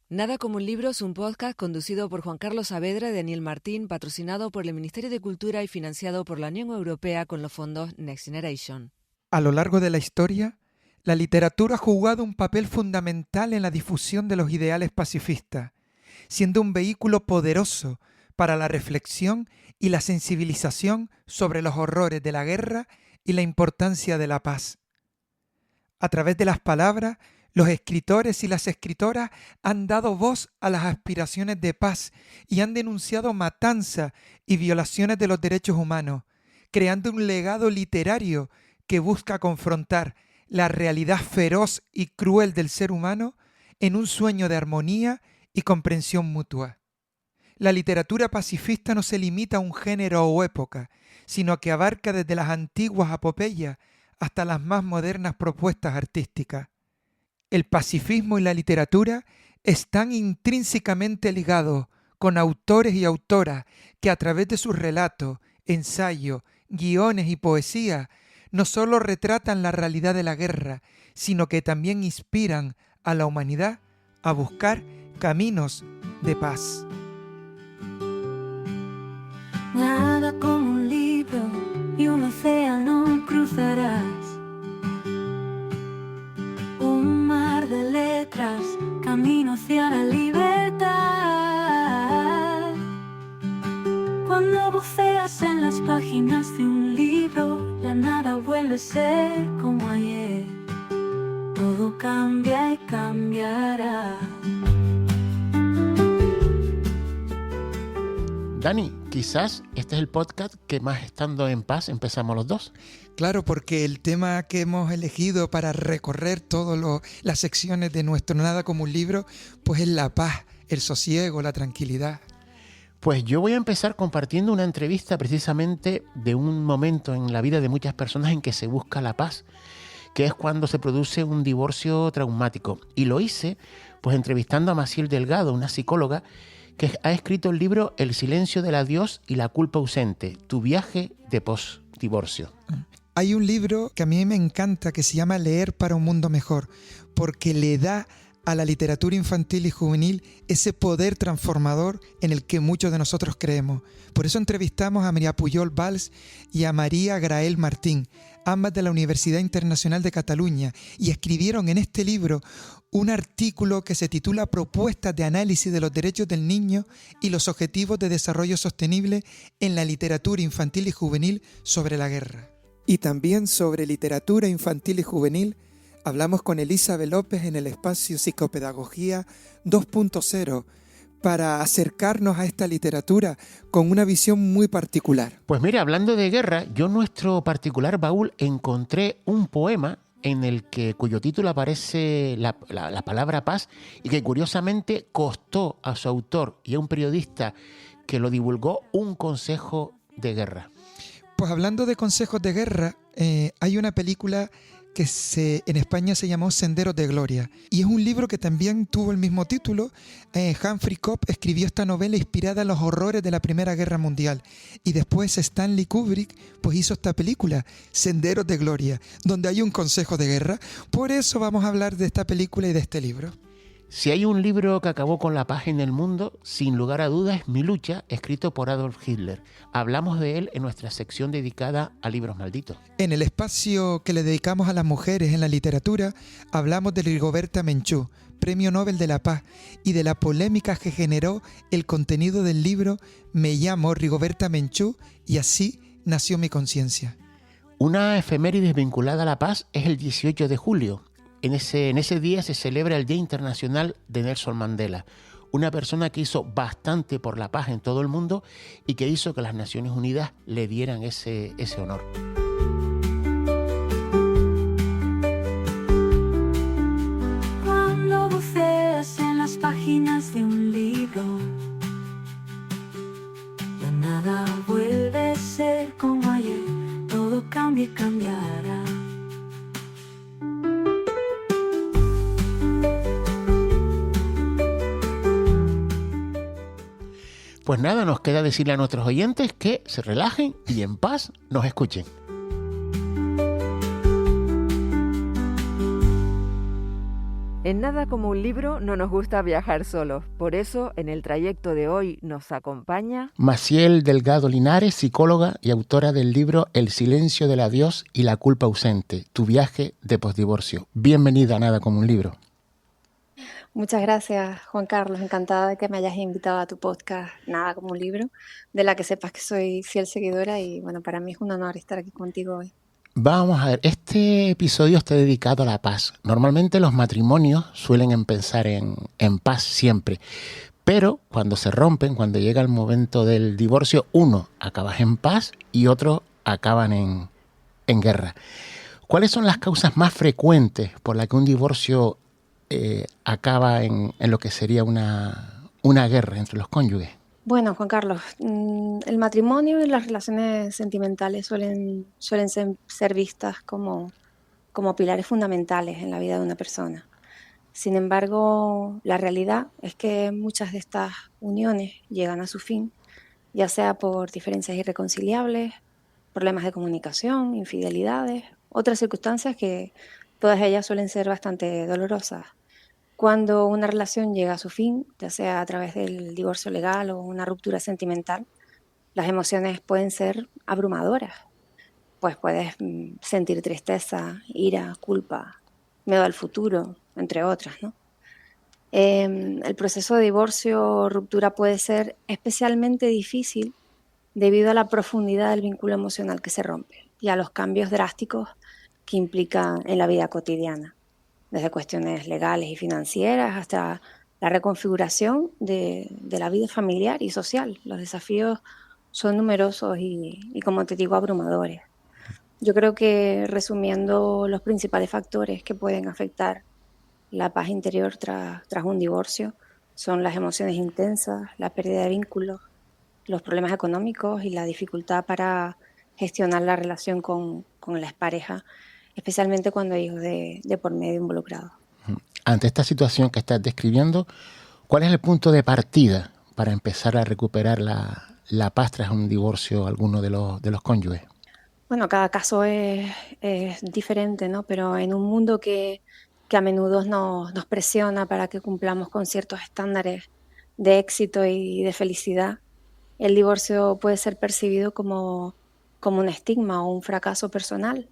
Nada como un libro es un podcast conducido por Juan Carlos Saavedra y Daniel Martín, patrocinado por el Ministerio de Cultura y financiado por la Unión Europea con los fondos Next Generation. A lo largo de la historia, la literatura ha jugado un papel fundamental en la difusión de los ideales pacifistas, siendo un vehículo poderoso para la reflexión y la sensibilización sobre los horrores de la guerra y la importancia de la paz. A través de las palabras, los escritores y las escritoras han dado voz a las aspiraciones de paz y han denunciado matanzas y violaciones de los derechos humanos, creando un legado literario que busca confrontar la realidad feroz y cruel del ser humano en un sueño de armonía y comprensión mutua. La literatura pacifista no se limita a un género o época, sino que abarca desde las antiguas epopeyas hasta las más modernas propuestas artísticas. El pacifismo y la literatura están intrínsecamente ligados con autores y autoras que a través de sus relatos, ensayos, guiones y poesía no solo retratan la realidad de la guerra, sino que también inspiran a la humanidad a buscar caminos de paz. Nada como un libro y un océano cruzarás, un mar de letras, camino hacia la libertad. Cuando buceas en las páginas de un libro, ya nada vuelve a ser como ayer, todo cambia y cambiará. Dani, quizás este es el podcast que más estando en paz empezamos los dos. Claro, porque el tema que hemos elegido para recorrer todas las secciones de nuestro Nada como un libro, pues es la paz, el sosiego, la tranquilidad. Pues yo voy a empezar compartiendo una entrevista precisamente de un momento en la vida de muchas personas en que se busca la paz, que es cuando se produce un divorcio traumático. Y lo hice pues entrevistando a Maciel Delgado, una psicóloga que ha escrito el libro El silencio del adiós y la culpa ausente, tu viaje de post-divorcio. Hay un libro que a mí me encanta que se llama Leer para un mundo mejor, porque le da a la literatura infantil y juvenil ese poder transformador en el que muchos de nosotros creemos. Por eso entrevistamos a María Pujol Valls y a María Grael Martín, ambas de la Universidad Internacional de Cataluña, y escribieron en este libro un artículo que se titula Propuestas de análisis de los derechos del niño y los objetivos de desarrollo sostenible en la literatura infantil y juvenil sobre la guerra. Y también sobre literatura infantil y juvenil hablamos con Elizabeth López en el espacio Psicopedagogía 2.0 para acercarnos a esta literatura con una visión muy particular. Pues mira, hablando de guerra, yo en nuestro particular baúl encontré un poema cuyo título aparece la palabra paz y que curiosamente costó a su autor y a un periodista que lo divulgó un consejo de guerra. Pues hablando de consejos de guerra, hay una película que en España se llamó Senderos de Gloria, y es un libro que también tuvo el mismo título. Humphrey Cobb escribió esta novela inspirada en los horrores de la Primera Guerra Mundial, y después Stanley Kubrick pues hizo esta película, Senderos de Gloria, donde hay un consejo de guerra. Por eso vamos a hablar de esta película y de este libro. Si hay un libro que acabó con la paz en el mundo, sin lugar a dudas es Mi lucha, escrito por Adolf Hitler. Hablamos de él en nuestra sección dedicada a libros malditos. En el espacio que le dedicamos a las mujeres en la literatura, hablamos de Rigoberta Menchú, Premio Nobel de la Paz, y de la polémica que generó el contenido del libro Me llamo Rigoberta Menchú y así nació mi conciencia. Una efeméride vinculada a la paz es el 18 de julio. En ese día se celebra el Día Internacional de Nelson Mandela, una persona que hizo bastante por la paz en todo el mundo y que hizo que las Naciones Unidas le dieran ese honor. Cuando buceas en las páginas de un libro, ya nada vuelve a ser como ayer, todo cambia y cambiará. Pues nada, nos queda decirle a nuestros oyentes que se relajen y en paz nos escuchen. En Nada como un libro no nos gusta viajar solos, por eso en el trayecto de hoy nos acompaña Maciel Delgado Linares, psicóloga y autora del libro El silencio del adiós y la culpa ausente, tu viaje de posdivorcio. Bienvenida a Nada como un libro. Muchas gracias, Juan Carlos. Encantada de que me hayas invitado a tu podcast Nada como un libro, de la que sepas que soy fiel seguidora y bueno, para mí es un honor estar aquí contigo hoy. Vamos a ver, este episodio está dedicado a la paz. Normalmente los matrimonios suelen empezar en paz siempre, pero cuando se rompen, cuando llega el momento del divorcio, uno acaba en paz y otro acaban en guerra. ¿Cuáles son las causas más frecuentes por las que un divorcio acaba en lo que sería una guerra entre los cónyuges? Bueno, Juan Carlos, el matrimonio y las relaciones sentimentales suelen ser vistas como pilares fundamentales en la vida de una persona. Sin embargo, la realidad es que muchas de estas uniones llegan a su fin, ya sea por diferencias irreconciliables, problemas de comunicación, infidelidades, otras circunstancias que todas ellas suelen ser bastante dolorosas. Cuando una relación llega a su fin, ya sea a través del divorcio legal o una ruptura sentimental, las emociones pueden ser abrumadoras. Pues puedes sentir tristeza, ira, culpa, miedo al futuro, entre otras, ¿no? El proceso de divorcio o ruptura puede ser especialmente difícil debido a la profundidad del vínculo emocional que se rompe y a los cambios drásticos que implica en la vida cotidiana, desde cuestiones legales y financieras hasta la reconfiguración de la vida familiar y social. Los desafíos son numerosos y como te digo, abrumadores. Yo creo que resumiendo los principales factores que pueden afectar la paz interior tras un divorcio son las emociones intensas, la pérdida de vínculos, los problemas económicos y la dificultad para gestionar la relación con la expareja, especialmente cuando hay hijos de por medio involucrados. Ante esta situación que estás describiendo, ¿cuál es el punto de partida para empezar a recuperar la paz tras un divorcio alguno de los cónyuges? Bueno, cada caso es diferente, ¿no? Pero en un mundo que a menudo nos presiona para que cumplamos con ciertos estándares de éxito y de felicidad, el divorcio puede ser percibido como un estigma o un fracaso personal.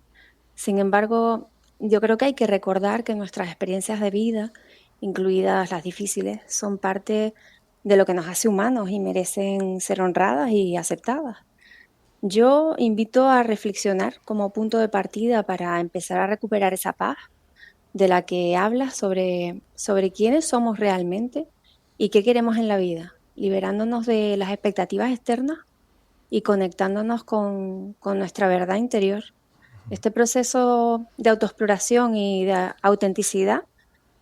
Sin embargo, yo creo que hay que recordar que nuestras experiencias de vida, incluidas las difíciles, son parte de lo que nos hace humanos y merecen ser honradas y aceptadas. Yo invito a reflexionar como punto de partida para empezar a recuperar esa paz de la que hablas sobre quiénes somos realmente y qué queremos en la vida, liberándonos de las expectativas externas y conectándonos con nuestra verdad interior. Este proceso de autoexploración y de autenticidad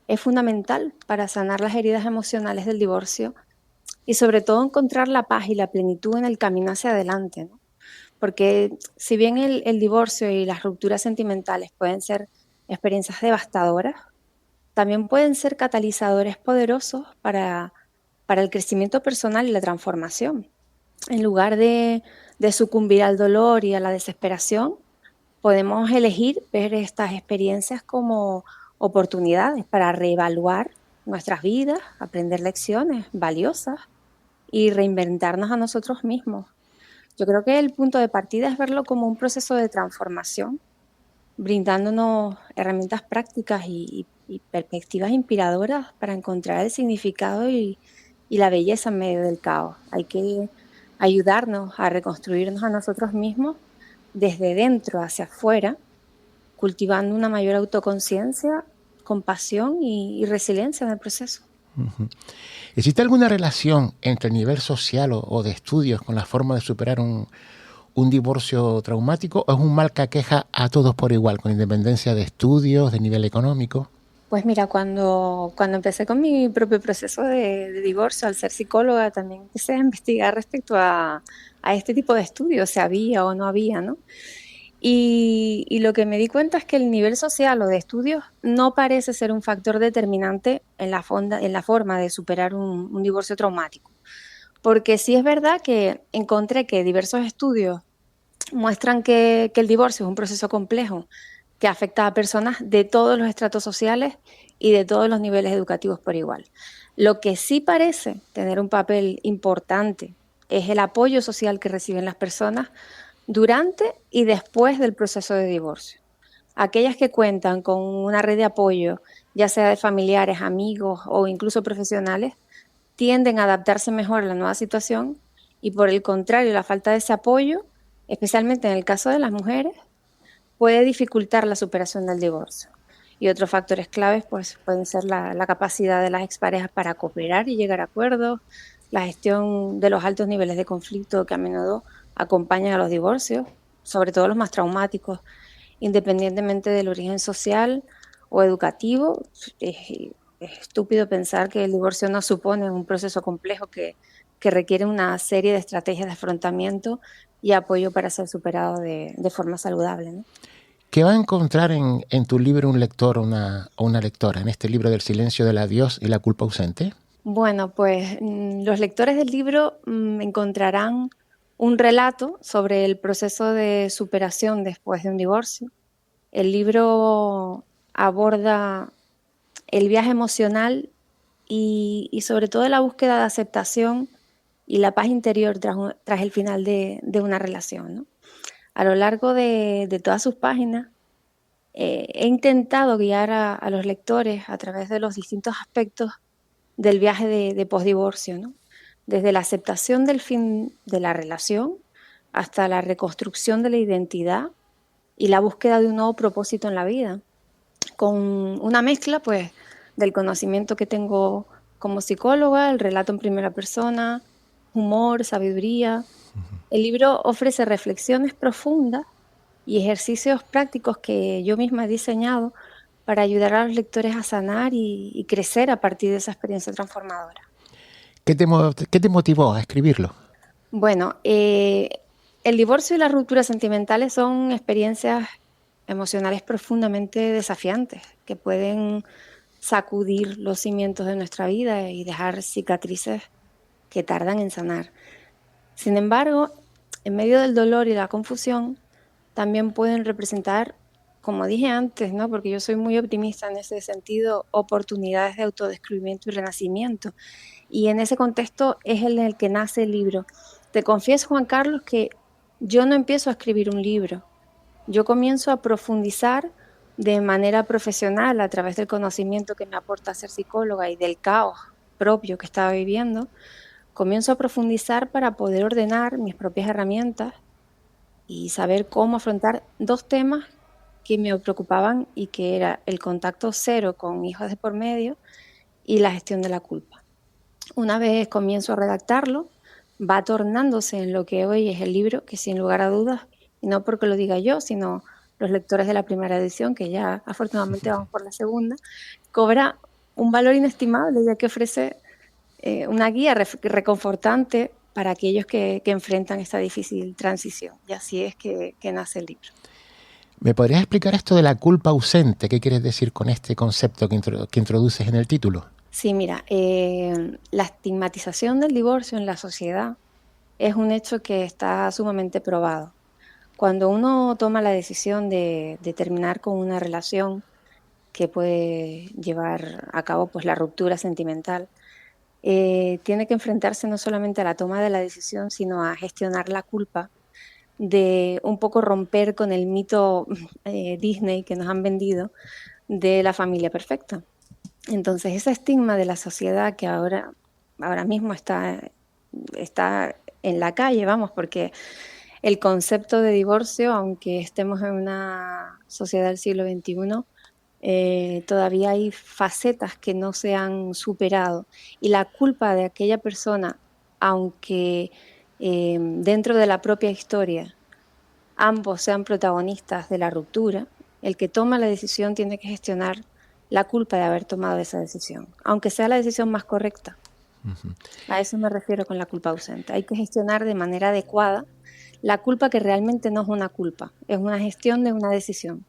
es fundamental para sanar las heridas emocionales del divorcio y sobre todo encontrar la paz y la plenitud en el camino hacia adelante, ¿no? Porque si bien el divorcio y las rupturas sentimentales pueden ser experiencias devastadoras, también pueden ser catalizadores poderosos para el crecimiento personal y la transformación. En lugar de sucumbir al dolor y a la desesperación, podemos elegir ver estas experiencias como oportunidades para reevaluar nuestras vidas, aprender lecciones valiosas y reinventarnos a nosotros mismos. Yo creo que el punto de partida es verlo como un proceso de transformación, brindándonos herramientas prácticas y perspectivas inspiradoras para encontrar el significado y la belleza en medio del caos. Hay que ayudarnos a reconstruirnos a nosotros mismos desde dentro hacia afuera, cultivando una mayor autoconciencia, compasión y resiliencia en el proceso. Uh-huh. ¿Existe alguna relación entre el nivel social o de estudios con la forma de superar un divorcio traumático, o es un mal que aqueja a todos por igual, con independencia de estudios, de nivel económico? Pues mira, cuando empecé con mi propio proceso de divorcio, al ser psicóloga, también empecé a investigar respecto a este tipo de estudios, si había o no había, ¿no? Y lo que me di cuenta es que el nivel social o de estudios no parece ser un factor determinante en la forma de superar un divorcio traumático. Porque sí es verdad que encontré que diversos estudios muestran que el divorcio es un proceso complejo que afecta a personas de todos los estratos sociales y de todos los niveles educativos por igual. Lo que sí parece tener un papel importante es el apoyo social que reciben las personas durante y después del proceso de divorcio. Aquellas que cuentan con una red de apoyo, ya sea de familiares, amigos o incluso profesionales, tienden a adaptarse mejor a la nueva situación y, por el contrario, la falta de ese apoyo, especialmente en el caso de las mujeres, puede dificultar la superación del divorcio. Y otros factores claves pues, pueden ser la capacidad de las exparejas para cooperar y llegar a acuerdos, la gestión de los altos niveles de conflicto que a menudo acompañan a los divorcios, sobre todo los más traumáticos, independientemente del origen social o educativo. Es estúpido pensar que el divorcio no supone un proceso complejo que requiere una serie de estrategias de afrontamiento y apoyo para ser superado de forma saludable, ¿no? ¿Qué va a encontrar en tu libro un lector o una lectora en este libro del silencio del adiós y la culpa ausente? Bueno, pues los lectores del libro encontrarán un relato sobre el proceso de superación después de un divorcio. El libro aborda el viaje emocional y sobre todo la búsqueda de aceptación y la paz interior tras el final de una relación, ¿no? A lo largo de todas sus páginas he intentado guiar a los lectores a través de los distintos aspectos del viaje de posdivorcio, ¿no? Desde la aceptación del fin de la relación hasta la reconstrucción de la identidad y la búsqueda de un nuevo propósito en la vida, con una mezcla pues del conocimiento que tengo como psicóloga, el relato en primera persona, humor, sabiduría. El libro ofrece reflexiones profundas y ejercicios prácticos que yo misma he diseñado para ayudar a los lectores a sanar y crecer a partir de esa experiencia transformadora. ¿Qué te motivó a escribirlo? Bueno, el divorcio y las rupturas sentimentales son experiencias emocionales profundamente desafiantes que pueden sacudir los cimientos de nuestra vida y dejar cicatrices que tardan en sanar. Sin embargo, en medio del dolor y la confusión, también pueden representar, como dije antes, ¿no? Porque yo soy muy optimista en ese sentido, oportunidades de autodescubrimiento y renacimiento. Y en ese contexto es en el que nace el libro. Te confieso, Juan Carlos, que yo no empiezo a escribir un libro. Yo comienzo a profundizar de manera profesional a través del conocimiento que me aporta ser psicóloga y del caos propio que estaba viviendo. Comienzo a profundizar para poder ordenar mis propias herramientas y saber cómo afrontar dos temas que me preocupaban y que era el contacto cero con hijos de por medio y la gestión de la culpa. Una vez comienzo a redactarlo, va tornándose en lo que hoy es el libro, que sin lugar a dudas, y no porque lo diga yo, sino los lectores de la primera edición, que ya afortunadamente vamos por la segunda, cobra un valor inestimable, ya que ofrece una guía reconfortante para aquellos que enfrentan esta difícil transición. Y así es que nace el libro. ¿Me podrías explicar esto de la culpa ausente? ¿Qué quieres decir con este concepto que introduces en el título? Sí, mira, la estigmatización del divorcio en la sociedad es un hecho que está sumamente probado. Cuando uno toma la decisión de terminar con una relación que puede llevar a cabo pues, la ruptura sentimental, tiene que enfrentarse no solamente a la toma de la decisión, sino a gestionar la culpa de un poco romper con el mito Disney que nos han vendido de la familia perfecta. Entonces, ese estigma de la sociedad que ahora mismo está en la calle, vamos, porque el concepto de divorcio, aunque estemos en una sociedad del siglo XXI, todavía hay facetas que no se han superado. Y la culpa de aquella persona, aunque dentro de la propia historia ambos sean protagonistas de la ruptura, el que toma la decisión tiene que gestionar la culpa de haber tomado esa decisión, aunque sea la decisión más correcta. Uh-huh. A eso me refiero con la culpa ausente. Hay que gestionar de manera adecuada la culpa que realmente no es una culpa, es una gestión de una decisión.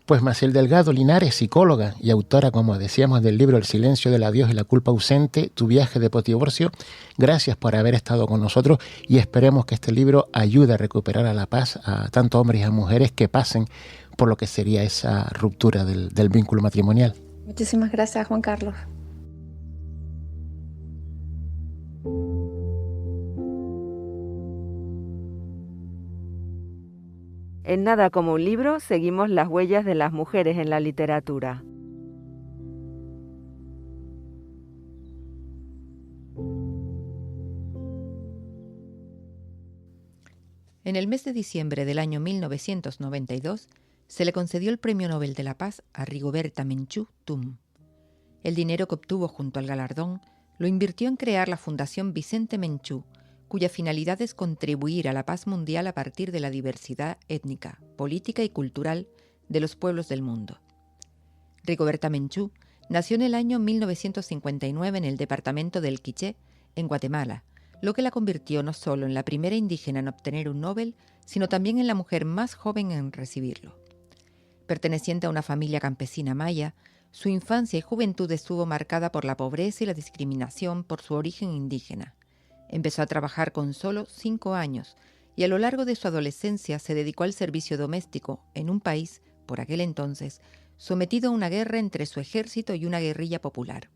Pues Maciel Delgado Linares, psicóloga y autora, como decíamos, del libro El silencio del adiós y la culpa ausente, tu viaje de posdivorcio, gracias por haber estado con nosotros y esperemos que este libro ayude a recuperar a la paz a tanto hombres y a mujeres que pasen por lo que sería esa ruptura del vínculo matrimonial. Muchísimas gracias, Juan Carlos. En Nada como un libro seguimos las huellas de las mujeres en la literatura. En el mes de diciembre del año 1992 se le concedió el Premio Nobel de la Paz a Rigoberta Menchú Tum. El dinero que obtuvo junto al galardón lo invirtió en crear la Fundación Vicente Menchú, cuya finalidad es contribuir a la paz mundial a partir de la diversidad étnica, política y cultural de los pueblos del mundo. Rigoberta Menchú nació en el año 1959 en el departamento del Quiché, en Guatemala, lo que la convirtió no solo en la primera indígena en obtener un Nobel, sino también en la mujer más joven en recibirlo. Perteneciente a una familia campesina maya, su infancia y juventud estuvo marcada por la pobreza y la discriminación por su origen indígena. Empezó a trabajar con solo 5 años y a lo largo de su adolescencia se dedicó al servicio doméstico en un país, por aquel entonces, sometido a una guerra entre su ejército y una guerrilla popular.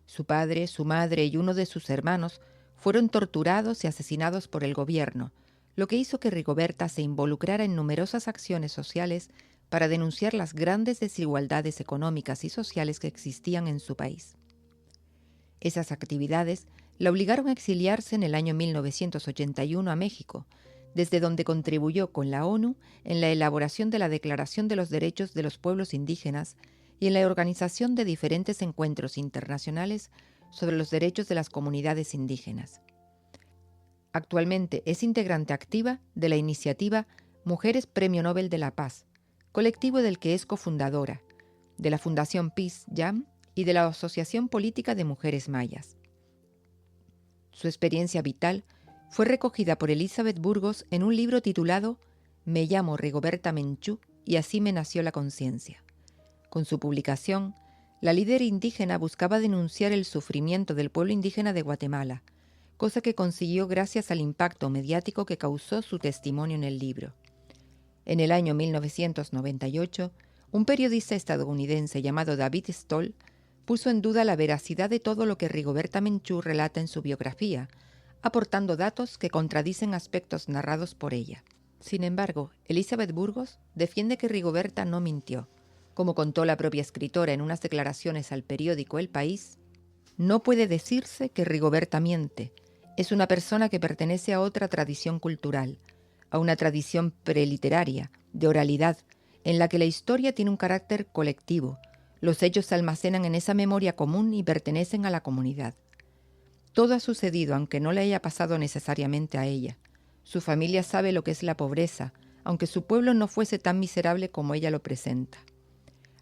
Su padre, su madre y uno de sus hermanos fueron torturados y asesinados por el gobierno, lo que hizo que Rigoberta se involucrara en numerosas acciones sociales para denunciar las grandes desigualdades económicas y sociales que existían en su país. Esas actividades la obligaron a exiliarse en el año 1981 a México, desde donde contribuyó con la ONU en la elaboración de la Declaración de los Derechos de los Pueblos Indígenas y en la organización de diferentes encuentros internacionales sobre los derechos de las comunidades indígenas. Actualmente es integrante activa de la iniciativa Mujeres Premio Nobel de la Paz, colectivo del que es cofundadora, de la Fundación Peace Jam y de la Asociación Política de Mujeres Mayas. Su experiencia vital fue recogida por Elizabeth Burgos en un libro titulado Me llamo Rigoberta Menchú y así me nació la conciencia. Con su publicación, la líder indígena buscaba denunciar el sufrimiento del pueblo indígena de Guatemala, cosa que consiguió gracias al impacto mediático que causó su testimonio en el libro. En el año 1998, un periodista estadounidense llamado David Stoll puso en duda la veracidad de todo lo que Rigoberta Menchú relata en su biografía, aportando datos que contradicen aspectos narrados por ella. Sin embargo, Elizabeth Burgos defiende que Rigoberta no mintió. Como contó la propia escritora en unas declaraciones al periódico El País, no puede decirse que Rigoberta miente. Es una persona que pertenece a otra tradición cultural, a una tradición preliteraria, de oralidad, en la que la historia tiene un carácter colectivo. Los hechos se almacenan en esa memoria común y pertenecen a la comunidad. Todo ha sucedido aunque no le haya pasado necesariamente a ella. Su familia sabe lo que es la pobreza, aunque su pueblo no fuese tan miserable como ella lo presenta.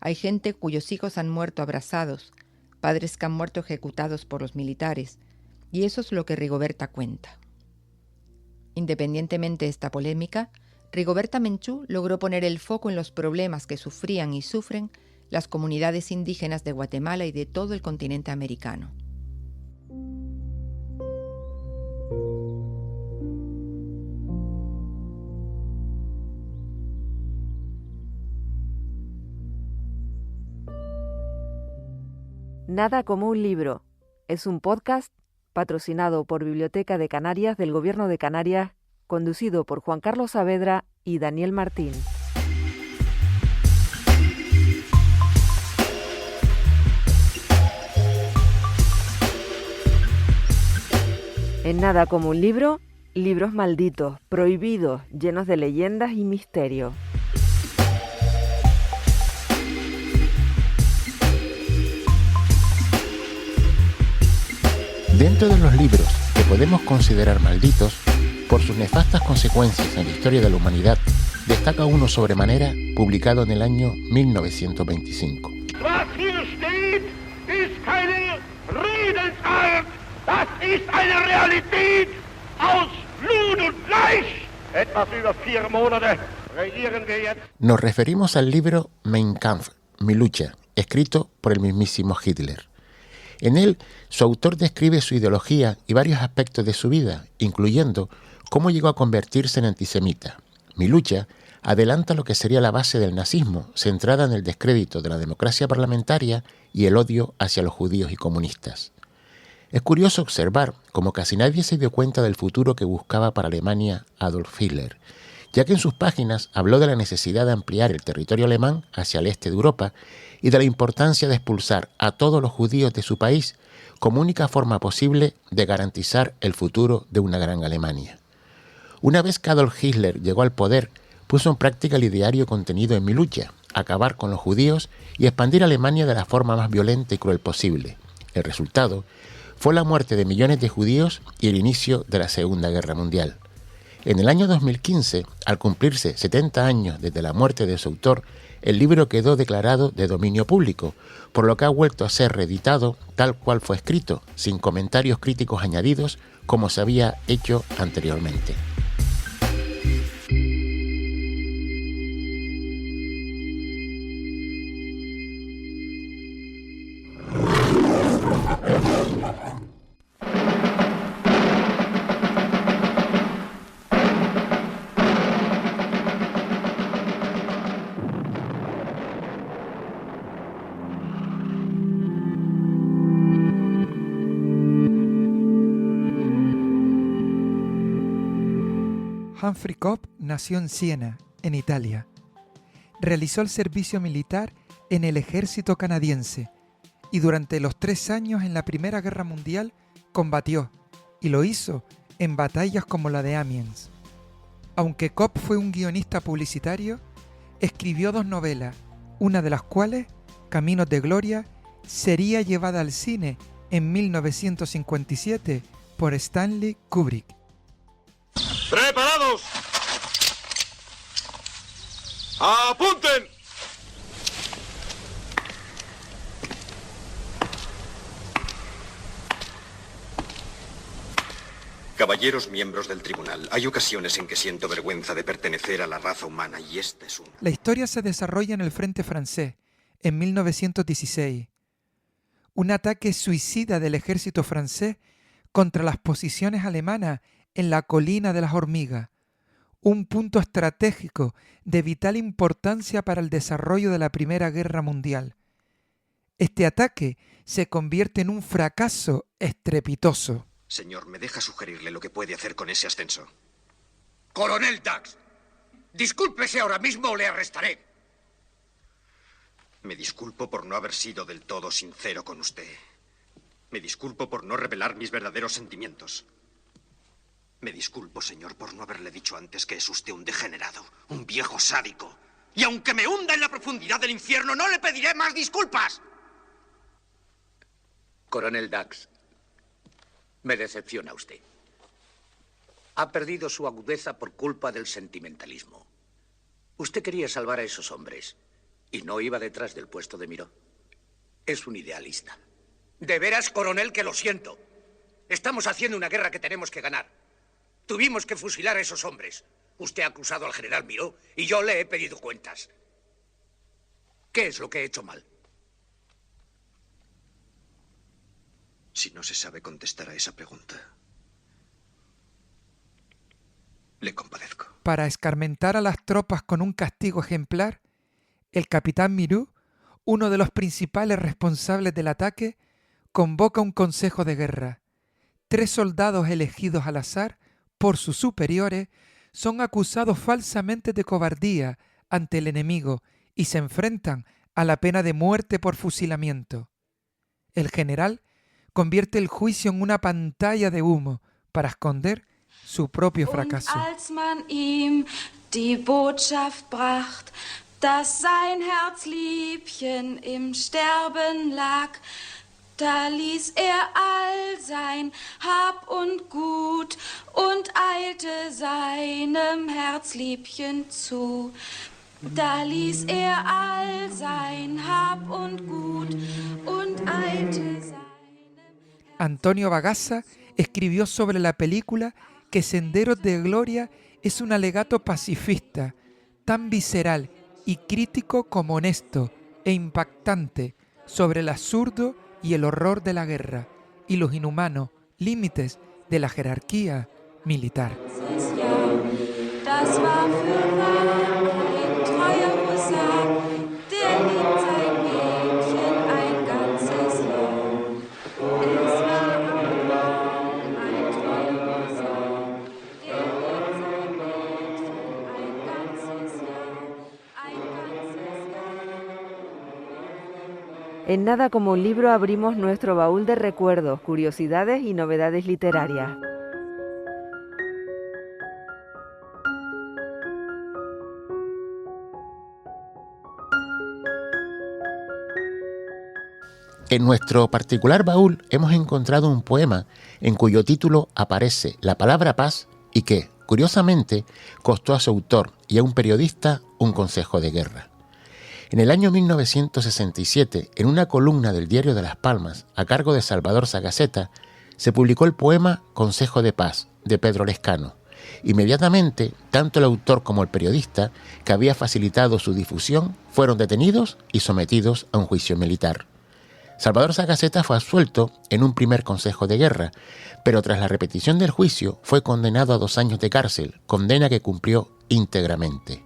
Hay gente cuyos hijos han muerto abrasados, padres que han muerto ejecutados por los militares, y eso es lo que Rigoberta cuenta. Independientemente de esta polémica, Rigoberta Menchú logró poner el foco en los problemas que sufrían y sufren las comunidades indígenas de Guatemala y de todo el continente americano. Nada como un libro. Es un podcast patrocinado por Biblioteca de Canarias del Gobierno de Canarias, conducido por Juan Carlos Saavedra y Daniel Martín. En Nada como un libro, libros malditos, prohibidos, llenos de leyendas y misterio. Dentro de los libros que podemos considerar malditos, por sus nefastas consecuencias en la historia de la humanidad, destaca uno sobremanera publicado en el año 1925. Was hier steht, ist keine Redensart, das ist eine Realität aus Blut und Fleisch. Etwas über 4 Monate regieren wir jetzt. Nos referimos al libro Mein Kampf, Mi lucha, escrito por el mismísimo Hitler. En él, su autor describe su ideología y varios aspectos de su vida, incluyendo cómo llegó a convertirse en antisemita. Mi lucha adelanta lo que sería la base del nazismo, centrada en el descrédito de la democracia parlamentaria y el odio hacia los judíos y comunistas. Es curioso observar cómo casi nadie se dio cuenta del futuro que buscaba para Alemania Adolf Hitler, ya que en sus páginas habló de la necesidad de ampliar el territorio alemán hacia el este de Europa y de la importancia de expulsar a todos los judíos de su país como única forma posible de garantizar el futuro de una gran Alemania. Una vez que Adolf Hitler llegó al poder, puso en práctica el ideario contenido en Mi lucha, acabar con los judíos y expandir Alemania de la forma más violenta y cruel posible. El resultado fue la muerte de millones de judíos y el inicio de la Segunda Guerra Mundial. En el año 2015, al cumplirse 70 años desde la muerte de su autor, el libro quedó declarado de dominio público, por lo que ha vuelto a ser reeditado tal cual fue escrito, sin comentarios críticos añadidos como se había hecho anteriormente. Humphrey Cobb nació en Siena, en Italia. Realizó el servicio militar en el ejército canadiense y durante los 3 años en la Primera Guerra Mundial combatió, y lo hizo en batallas como la de Amiens. Aunque Cobb fue un guionista publicitario, escribió 2 novelas, una de las cuales, Caminos de Gloria, sería llevada al cine en 1957 por Stanley Kubrick. ¡Preparados! ¡Apunten! Caballeros miembros del tribunal, hay ocasiones en que siento vergüenza de pertenecer a la raza humana y esta es una. La historia se desarrolla en el frente francés, en 1916. Un ataque suicida del ejército francés contra las posiciones alemanas en la colina de las Hormigas, un punto estratégico de vital importancia para el desarrollo de la Primera Guerra Mundial. Este ataque se convierte en un fracaso estrepitoso. Señor, ¿me deja sugerirle lo que puede hacer con ese ascenso? Coronel Dax, discúlpese ahora mismo o le arrestaré. Me disculpo por no haber sido del todo sincero con usted. Me disculpo por no revelar mis verdaderos sentimientos. Me disculpo, señor, por no haberle dicho antes que es usted un degenerado, un viejo sádico. Y aunque me hunda en la profundidad del infierno, no le pediré más disculpas. Coronel Dax, me decepciona usted. Ha perdido su agudeza por culpa del sentimentalismo. Usted quería salvar a esos hombres y no iba detrás del puesto de Miró. Es un idealista. De veras, coronel, que lo siento. Estamos haciendo una guerra que tenemos que ganar. Tuvimos que fusilar a esos hombres. Usted ha acusado al general Miró y yo le he pedido cuentas. ¿Qué es lo que he hecho mal? Si no se sabe contestar a esa pregunta, le compadezco. Para escarmentar a las tropas con un castigo ejemplar, el capitán Miró, uno de los principales responsables del ataque, convoca un consejo de guerra. 3 soldados elegidos al azar por sus superiores son acusados falsamente de cobardía ante el enemigo y se enfrentan a la pena de muerte por fusilamiento. El general convierte el juicio en una pantalla de humo para esconder su propio fracaso. Als man ihm die Botschaft bracht, dass sein Herzliebchen im Sterben lag, da ließ all sein Hab und Gut und eilte seinem Herzliebchen zu. Da ließ all sein Hab und Gut und eilte seinem... Antonio Bagassa escribió sobre la película que Senderos de Gloria es un alegato pacifista, tan visceral y crítico como honesto e impactante sobre el absurdo y el horror de la guerra y los inhumanos límites de la jerarquía militar. Das war für En Nada como un libro abrimos nuestro baúl de recuerdos, curiosidades y novedades literarias. En nuestro particular baúl hemos encontrado un poema en cuyo título aparece la palabra paz y que, curiosamente, costó a su autor y a un periodista un consejo de guerra. En el año 1967, en una columna del Diario de Las Palmas, a cargo de Salvador Sagaceta, se publicó el poema Consejo de Paz, de Pedro Lescano. Inmediatamente, tanto el autor como el periodista, que había facilitado su difusión, fueron detenidos y sometidos a un juicio militar. Salvador Sagaceta fue absuelto en un primer consejo de guerra, pero tras la repetición del juicio fue condenado a 2 años de cárcel, condena que cumplió íntegramente.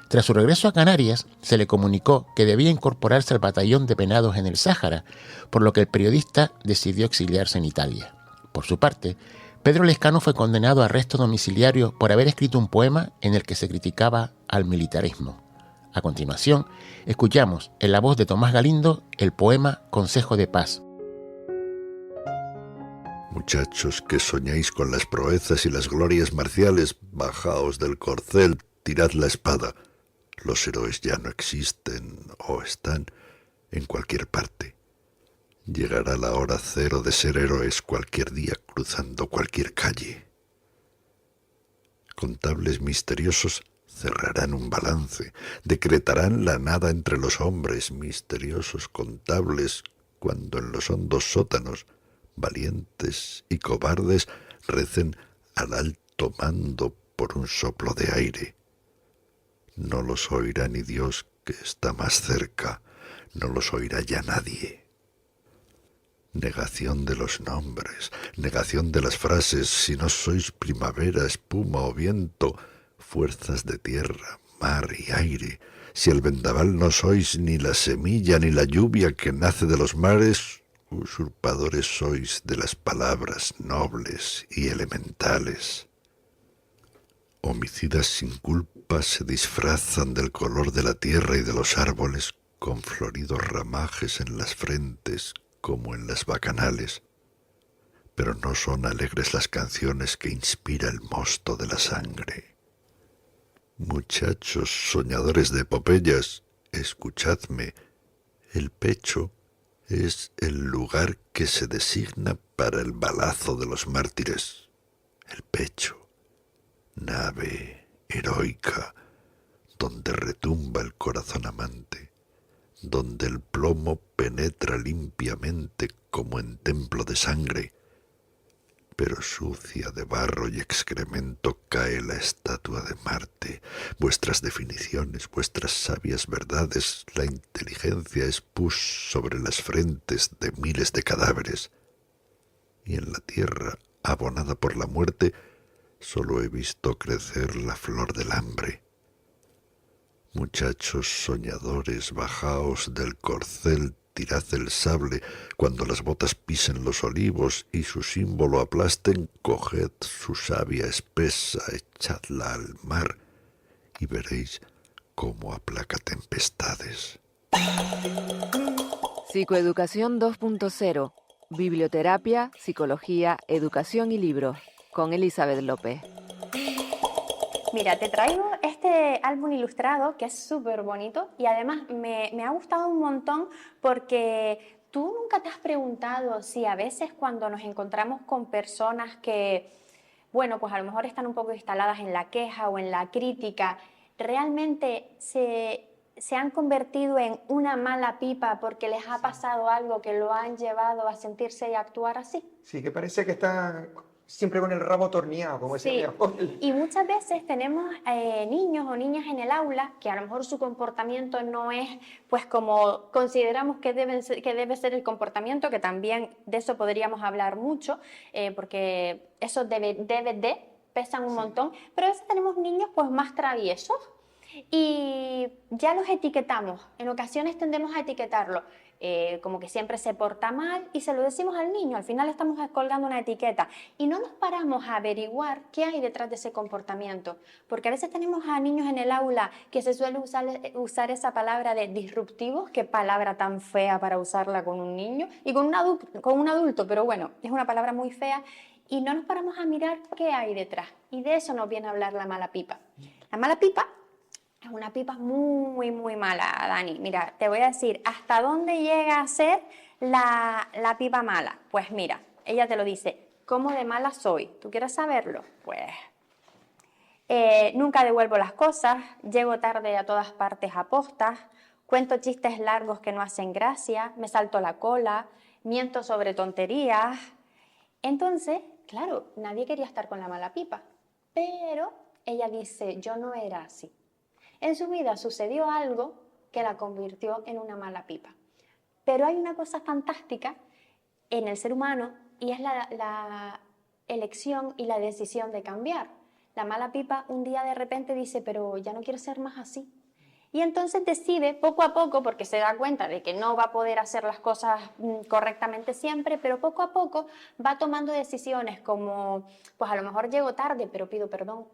Tras su regreso a Canarias, se le comunicó que debía incorporarse al batallón de penados en el Sáhara, por lo que el periodista decidió exiliarse en Italia. Por su parte, Pedro Lescano fue condenado a arresto domiciliario por haber escrito un poema en el que se criticaba al militarismo. A continuación, escuchamos en la voz de Tomás Galindo el poema Consejo de Paz. Muchachos que soñáis con las proezas y las glorias marciales, bajaos del corcel, tirad la espada. Los héroes ya no existen o están en cualquier parte. Llegará la hora cero de ser héroes cualquier día cruzando cualquier calle. Contables misteriosos cerrarán un balance, decretarán la nada entre los hombres, misteriosos contables, cuando en los hondos sótanos, valientes y cobardes, recen al alto mando por un soplo de aire. No los oirá ni Dios, que está más cerca, no los oirá ya nadie. Negación de los nombres, negación de las frases, si no sois primavera, espuma o viento, fuerzas de tierra, mar y aire, si el vendaval no sois ni la semilla ni la lluvia que nace de los mares, usurpadores sois de las palabras nobles y elementales. Homicidas sin culpa se disfrazan del color de la tierra y de los árboles con floridos ramajes en las frentes como en las bacanales, pero no son alegres las canciones que inspira el mosto de la sangre. Muchachos soñadores de epopeyas, escuchadme, el pecho es el lugar que se designa para el balazo de los mártires. El pecho, nave heroica, donde retumba el corazón amante, donde el plomo penetra limpiamente como en templo de sangre, pero sucia de barro y excremento cae la estatua de Marte. Vuestras definiciones, vuestras sabias verdades, la inteligencia es pus sobre las frentes de miles de cadáveres. Y en la tierra, abonada por la muerte, solo he visto crecer la flor del hambre. Muchachos soñadores, bajaos del corcel, tirad el sable, cuando las botas pisen los olivos y su símbolo aplasten, coged su savia espesa, echadla al mar y veréis cómo aplaca tempestades. Psicoeducación 2.0. Biblioterapia, psicología, educación y libros. Con Elizabeth López. Mira, te traigo este álbum ilustrado que es súper bonito y además me ha gustado un montón porque tú nunca te has preguntado si a veces cuando nos encontramos con personas que, bueno, pues a lo mejor están un poco instaladas en la queja o en la crítica, realmente se han convertido en una mala pipa porque les ha pasado algo que lo han llevado a sentirse y a actuar así. Sí, que parece que están siempre con el rabo torneado, como sí. decía. Y muchas veces tenemos niños o niñas en el aula que a lo mejor su comportamiento no es pues como consideramos que debe ser el comportamiento, que también de eso podríamos hablar mucho, porque esos DVD pesan un montón, pero a veces tenemos niños pues más traviesos y ya los etiquetamos, en ocasiones tendemos a etiquetarlo. como que siempre se porta mal y se lo decimos al niño. Al final estamos colgando una etiqueta y no nos paramos a averiguar qué hay detrás de ese comportamiento. Porque a veces tenemos a niños en el aula que se suele usar esa palabra de disruptivos, qué palabra tan fea para usarla con un niño y con un adulto, pero bueno, es una palabra muy fea y no nos paramos a mirar qué hay detrás. Y de eso nos viene a hablar la mala pipa. La mala pipa es una pipa muy, muy mala, Dani. Mira, te voy a decir, ¿hasta dónde llega a ser la pipa mala? Pues mira, ella te lo dice, ¿cómo de mala soy? ¿Tú quieres saberlo? Pues nunca devuelvo las cosas, llego tarde a todas partes a postas, cuento chistes largos que no hacen gracia, me salto la cola, miento sobre tonterías. Entonces, claro, nadie quería estar con la mala pipa, pero ella dice, yo no era así. En su vida sucedió algo que la convirtió en una mala pipa. Pero hay una cosa fantástica en el ser humano y es la elección y la decisión de cambiar. La mala pipa un día de repente dice, pero ya no quiero ser más así. Y entonces decide poco a poco, porque se da cuenta de que no va a poder hacer las cosas correctamente siempre, pero poco a poco va tomando decisiones como, pues a lo mejor llego tarde, pero pido perdón.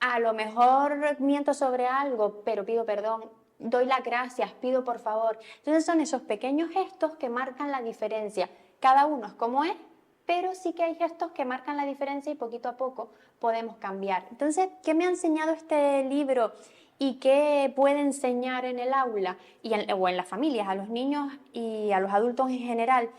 A lo mejor miento sobre algo, pero pido perdón. Doy las gracias, pido por favor. Entonces son esos pequeños gestos que marcan la diferencia. Cada uno es como es, pero sí que hay gestos que marcan la diferencia y poquito a poco podemos cambiar. Entonces, ¿qué me ha enseñado este libro y qué puede enseñar en el aula o en las familias, a los niños y a los adultos en general?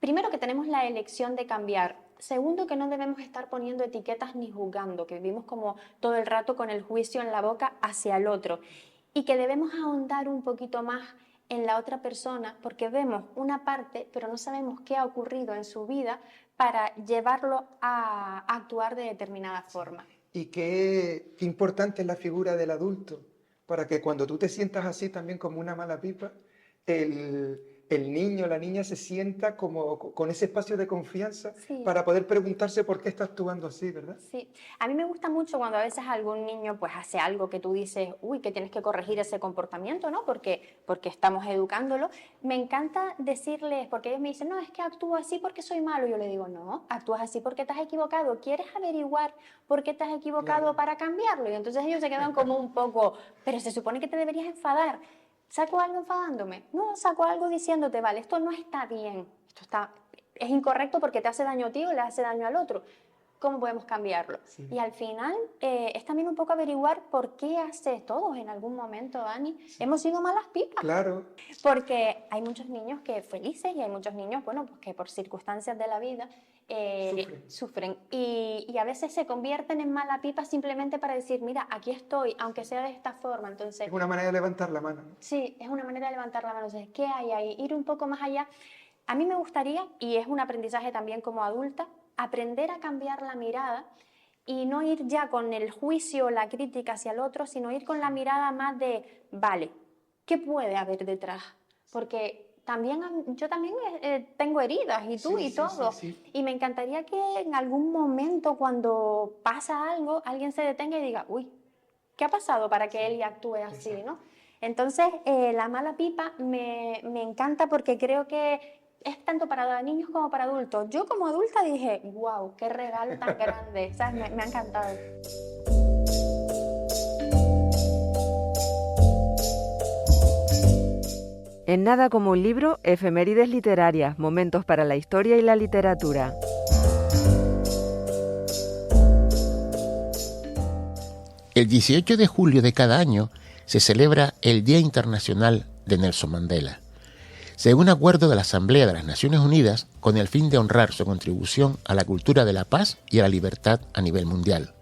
Primero, que tenemos la elección de cambiar. Segundo, que no debemos estar poniendo etiquetas ni juzgando, que vivimos como todo el rato con el juicio en la boca hacia el otro. Y que debemos ahondar un poquito más en la otra persona porque vemos una parte, pero no sabemos qué ha ocurrido en su vida para llevarlo a actuar de determinada forma. Y qué importante es la figura del adulto, para que cuando tú te sientas así también como una mala pipa, el niño, la niña se sienta como con ese espacio de confianza para poder preguntarse por qué está actuando así, ¿verdad? Sí, a mí me gusta mucho cuando a veces algún niño pues hace algo que tú dices, uy, que tienes que corregir ese comportamiento, ¿no? Porque estamos educándolo. Me encanta decirles, porque ellos me dicen, no, es que actúo así porque soy malo. Yo le digo, no, actúas así porque te has equivocado. ¿Quieres averiguar por qué te has equivocado para cambiarlo? Y entonces ellos se quedan como un poco, pero se supone que te deberías enfadar. ¿Saco algo enfadándome? No, saco algo diciéndote, vale, esto no está bien, es incorrecto porque te hace daño a ti o le hace daño al otro. ¿Cómo podemos cambiarlo? Sí. Y al final es también un poco averiguar por qué hace todos en algún momento, Dani. Sí. Hemos sido malas pipas. Claro. Porque hay muchos niños que felices y hay muchos niños, bueno, pues que por circunstancias de la vida sufren. Y a veces se convierten en mala pipa simplemente para decir, mira, aquí estoy, aunque sea de esta forma. Entonces, es una manera de levantar la mano. Sí, es una manera de levantar la mano. Entonces, ¿qué hay ahí? Ir un poco más allá. A mí me gustaría, y es un aprendizaje también como adulta, aprender a cambiar la mirada y no ir ya con el juicio o la crítica hacia el otro, sino ir con la mirada más de, vale, ¿qué puede haber detrás? Porque yo también tengo heridas, y tú y todo. Sí. Y me encantaría que en algún momento, cuando pasa algo, alguien se detenga y diga, uy, ¿qué ha pasado para que él actúe así, ¿no? Entonces, la mala pipa me encanta porque creo que es tanto para niños como para adultos. Yo como adulta dije, wow, qué regalo tan grande, ¿sabes? Me ha encantado. En nada como un libro, efemérides literarias, momentos para la historia y la literatura. El 18 de julio de cada año se celebra el Día Internacional de Nelson Mandela, según acuerdo de la Asamblea de las Naciones Unidas, con el fin de honrar su contribución a la cultura de la paz y a la libertad a nivel mundial.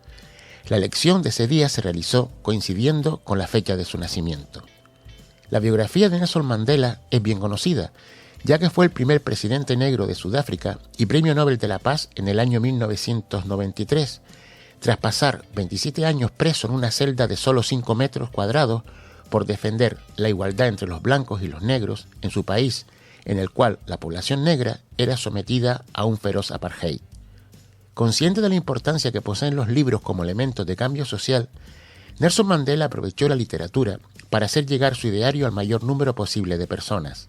La elección de ese día se realizó coincidiendo con la fecha de su nacimiento. La biografía de Nelson Mandela es bien conocida, ya que fue el primer presidente negro de Sudáfrica y Premio Nobel de la Paz en el año 1993, tras pasar 27 años preso en una celda de solo 5 metros cuadrados por defender la igualdad entre los blancos y los negros en su país, en el cual la población negra era sometida a un feroz apartheid. Consciente de la importancia que poseen los libros como elementos de cambio social, Nelson Mandela aprovechó la literatura para hacer llegar su ideario al mayor número posible de personas.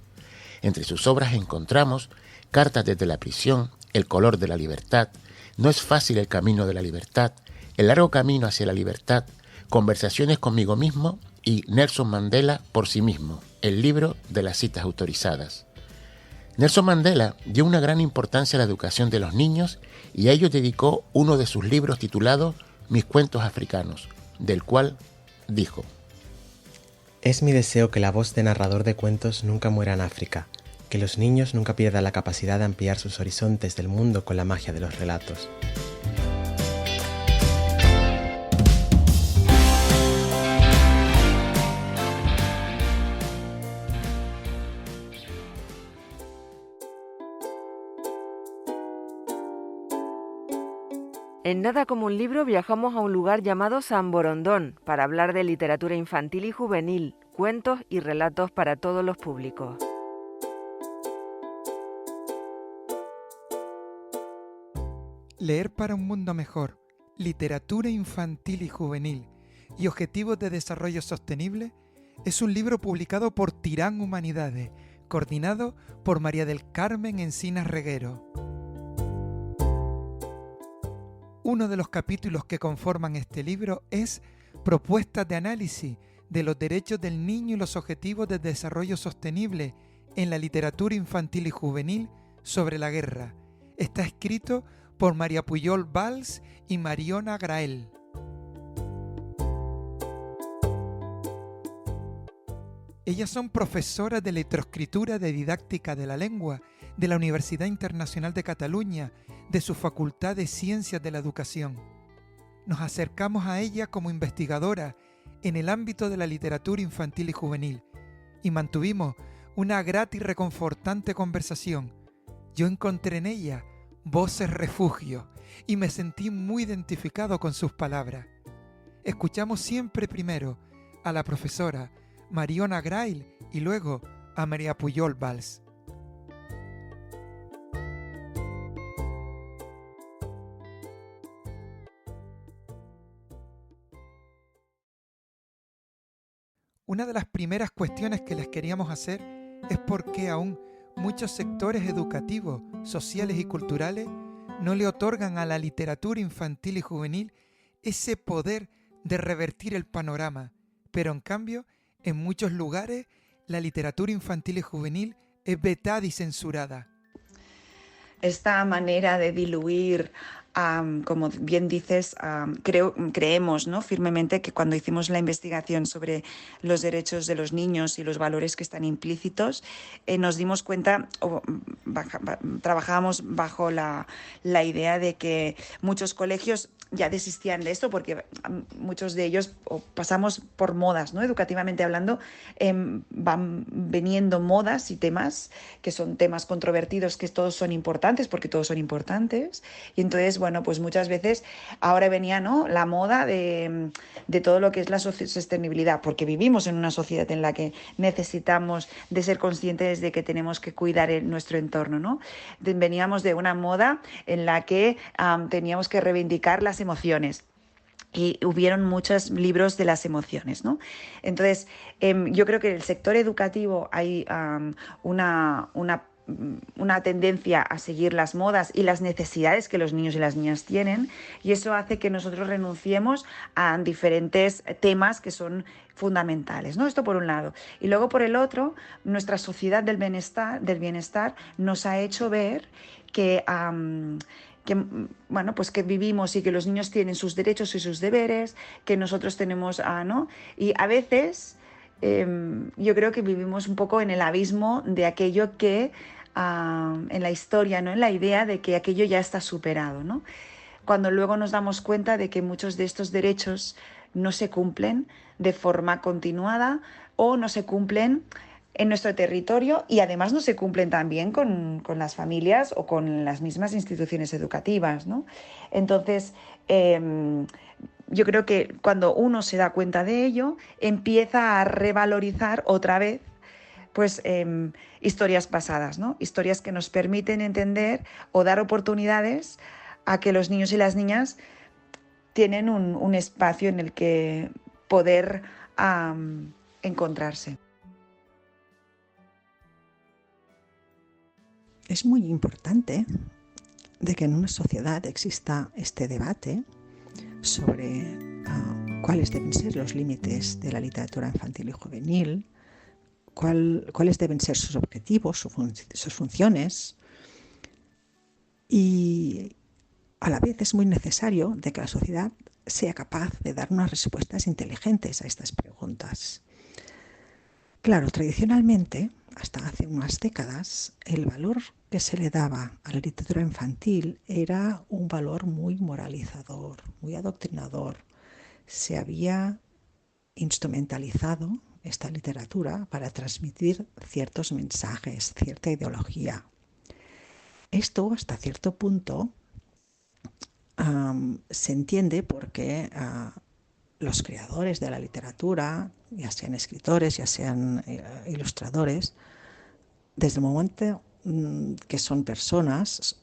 Entre sus obras encontramos Cartas desde la prisión, El color de la libertad, No es fácil el camino de la libertad, El largo camino hacia la libertad, Conversaciones conmigo mismo y Nelson Mandela por sí mismo, el libro de las citas autorizadas. Nelson Mandela dio una gran importancia a la educación de los niños y a ello dedicó uno de sus libros titulado Mis cuentos africanos, del cual dijo: Es mi deseo que la voz de narrador de cuentos nunca muera en África, que los niños nunca pierdan la capacidad de ampliar sus horizontes del mundo con la magia de los relatos. En Nada como un libro viajamos a un lugar llamado San Borondón para hablar de literatura infantil y juvenil, cuentos y relatos para todos los públicos. Leer para un mundo mejor, literatura infantil y juvenil y objetivos de desarrollo sostenible es un libro publicado por Tirán Humanidades, coordinado por María del Carmen Encinas Reguero. Uno de los capítulos que conforman este libro es Propuestas de análisis de los derechos del niño y los objetivos de desarrollo sostenible en la literatura infantil y juvenil sobre la guerra. Está escrito por María Pujol Valls y Mariona Grael. Ellas son profesoras de letroescritura de didáctica de la lengua de la Universidad Internacional de Cataluña, de su Facultad de Ciencias de la Educación. Nos acercamos a ella como investigadora en el ámbito de la literatura infantil y juvenil y mantuvimos una grata y reconfortante conversación. Yo encontré en ella voces refugio y me sentí muy identificado con sus palabras. Escuchamos siempre primero a la profesora Mariona Grael y luego a María Pujol Valls. Una de las primeras cuestiones que les queríamos hacer es por qué aún muchos sectores educativos, sociales y culturales no le otorgan a la literatura infantil y juvenil ese poder de revertir el panorama, pero en cambio, en muchos lugares, la literatura infantil y juvenil es vetada y censurada. Esta manera de diluir, como bien dices, creemos, ¿no?, firmemente que cuando hicimos la investigación sobre los derechos de los niños y los valores que están implícitos, nos dimos cuenta, trabajábamos bajo la idea de que muchos colegios ya desistían de esto porque muchos de ellos pasamos por modas, ¿no? Educativamente hablando, van viniendo modas y temas que son temas controvertidos, que todos son importantes porque todos son importantes, y entonces, bueno, pues muchas veces ahora venía, ¿no?, la moda de todo lo que es la sostenibilidad, porque vivimos en una sociedad en la que necesitamos de ser conscientes de que tenemos que cuidar nuestro entorno, ¿no? Veníamos de una moda en la que teníamos que reivindicar las emociones. Y hubieron muchos libros de las emociones, ¿no? Entonces, yo creo que en el sector educativo hay una tendencia a seguir las modas y las necesidades que los niños y las niñas tienen, y eso hace que nosotros renunciemos a diferentes temas que son fundamentales, ¿no? Esto por un lado. Y luego por el otro, nuestra sociedad del bienestar nos ha hecho ver que bueno, pues que vivimos y que los niños tienen sus derechos y sus deberes, que nosotros tenemos, ¿no? Y a veces yo creo que vivimos un poco en el abismo de aquello que en la historia, ¿no?, en la idea de que aquello ya está superado, ¿no? Cuando luego nos damos cuenta de que muchos de estos derechos no se cumplen de forma continuada o no se cumplen en nuestro territorio, y además no se cumplen también con las familias o con las mismas instituciones educativas, ¿no? Entonces, yo creo que cuando uno se da cuenta de ello, empieza a revalorizar otra vez, pues, historias pasadas, ¿no? Historias que nos permiten entender o dar oportunidades a que los niños y las niñas tienen un espacio en el que poder encontrarse. es muy importante de que en una sociedad exista este debate sobre cuáles deben ser los límites de la literatura infantil y juvenil, cuáles deben ser sus objetivos, sus funciones, y a la vez es muy necesario de que la sociedad sea capaz de dar unas respuestas inteligentes a estas preguntas. Claro, tradicionalmente, hasta hace unas décadas, el valor que se le daba a la literatura infantil era un valor muy moralizador, muy adoctrinador. Se había instrumentalizado esta literatura para transmitir ciertos mensajes, cierta ideología. Esto, hasta cierto punto, se entiende porque los creadores de la literatura, ya sean escritores, ya sean ilustradores, desde el momento que son personas,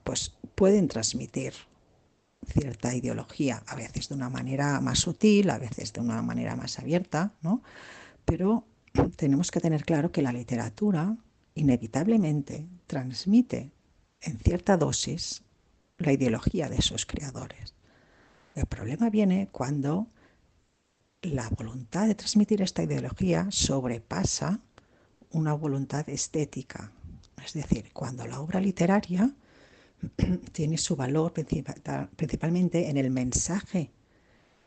pues pueden transmitir cierta ideología, a veces de una manera más sutil, a veces de una manera más abierta, ¿no? Pero tenemos que tener claro que la literatura inevitablemente transmite en cierta dosis la ideología de sus creadores. El problema viene cuando la voluntad de transmitir esta ideología sobrepasa una voluntad estética. Es decir, cuando la obra literaria tiene su valor principalmente en el mensaje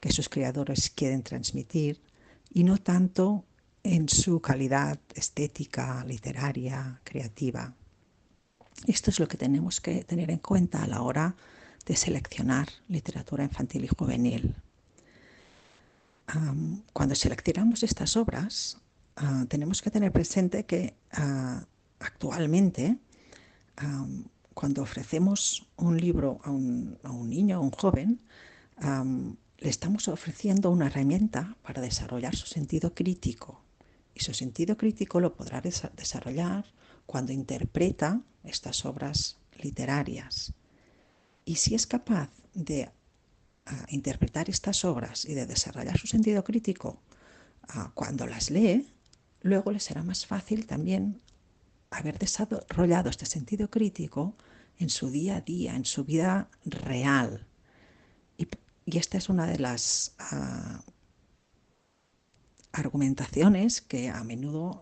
que sus creadores quieren transmitir y no tanto en su calidad estética, literaria, creativa. Esto es lo que tenemos que tener en cuenta a la hora de seleccionar literatura infantil y juvenil. Cuando seleccionamos estas obras, tenemos que tener presente que actualmente, cuando ofrecemos un libro a un niño o un joven, le estamos ofreciendo una herramienta para desarrollar su sentido crítico. Y su sentido crítico lo podrá desarrollar cuando interpreta estas obras literarias. Y si es capaz de interpretar estas obras y de desarrollar su sentido crítico cuando las lee, luego le será más fácil también haber desarrollado este sentido crítico en su día a día, en su vida real. Y esta es una de las argumentaciones que a menudo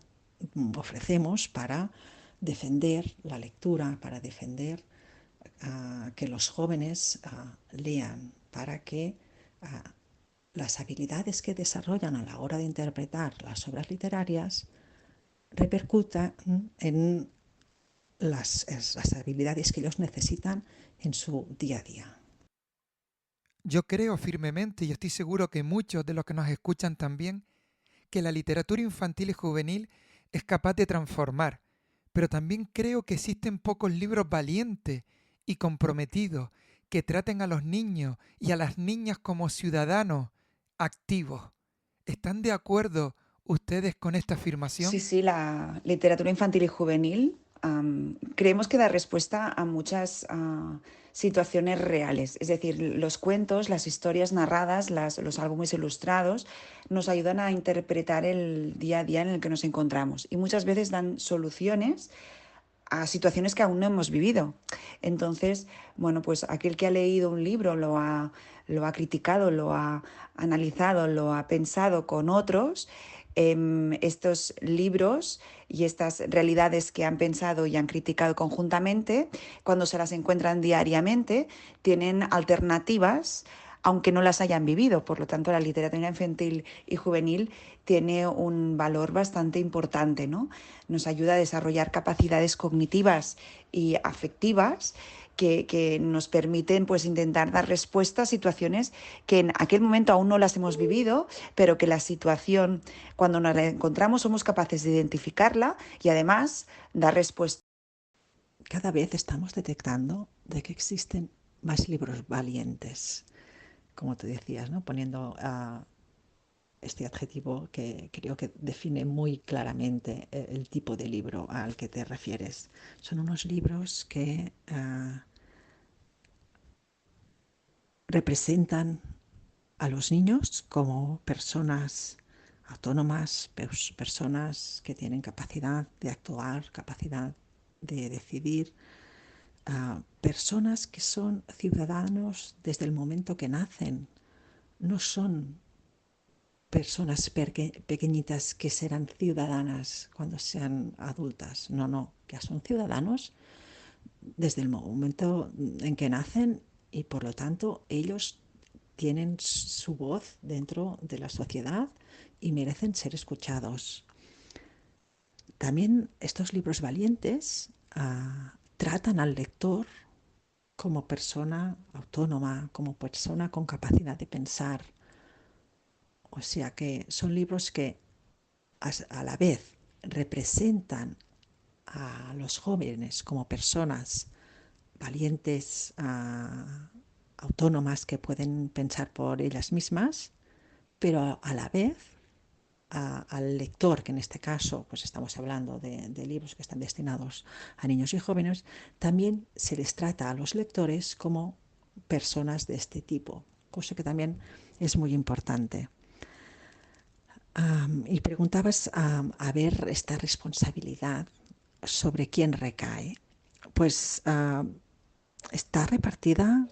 ofrecemos para defender la lectura, para defender que los jóvenes lean, para que las habilidades que desarrollan a la hora de interpretar las obras literarias repercutan en las habilidades que ellos necesitan en su día a día. Yo creo firmemente, y estoy seguro que muchos de los que nos escuchan también, que la literatura infantil y juvenil es capaz de transformar, pero también creo que existen pocos libros valientes y comprometidos que traten a los niños y a las niñas como ciudadanos activos. ¿Están de acuerdo ustedes con esta afirmación? Sí, la literatura infantil y juvenil creemos que da respuesta a muchas situaciones reales. Es decir, los cuentos, las historias narradas, los álbumes ilustrados nos ayudan a interpretar el día a día en el que nos encontramos y muchas veces dan soluciones a situaciones que aún no hemos vivido. Entonces, bueno, pues aquel que ha leído un libro lo ha criticado, lo ha analizado, lo ha pensado con otros. Estos libros y estas realidades que han pensado y han criticado conjuntamente, cuando se las encuentran diariamente, tienen alternativas, aunque no las hayan vivido. Por lo tanto, la literatura infantil y juvenil tiene un valor bastante importante, ¿no? Nos ayuda a desarrollar capacidades cognitivas y afectivas que nos permiten pues intentar dar respuesta a situaciones que en aquel momento aún no las hemos vivido, pero que la situación, cuando nos la encontramos, somos capaces de identificarla y además dar respuesta. Cada vez estamos detectando de que existen más libros valientes, como tú decías, ¿no? Poniendo este adjetivo que creo que define muy claramente el tipo de libro al que te refieres. Son unos libros que representan a los niños como personas autónomas, personas que tienen capacidad de actuar, capacidad de decidir, personas que son ciudadanos desde el momento que nacen. No son personas pequeñitas que serán ciudadanas cuando sean adultas. No, que son ciudadanos desde el momento en que nacen y por lo tanto ellos tienen su voz dentro de la sociedad y merecen ser escuchados. También estos libros valientes tratan al lector como persona autónoma, como persona con capacidad de pensar. O sea que son libros que a la vez representan a los jóvenes como personas valientes, autónomas, que pueden pensar por ellas mismas, pero a la vez al lector, que en este caso pues estamos hablando de libros que están destinados a niños y jóvenes, también se les trata a los lectores como personas de este tipo, cosa que también es muy importante. Y preguntabas a ver esta responsabilidad sobre quién recae. Pues está repartida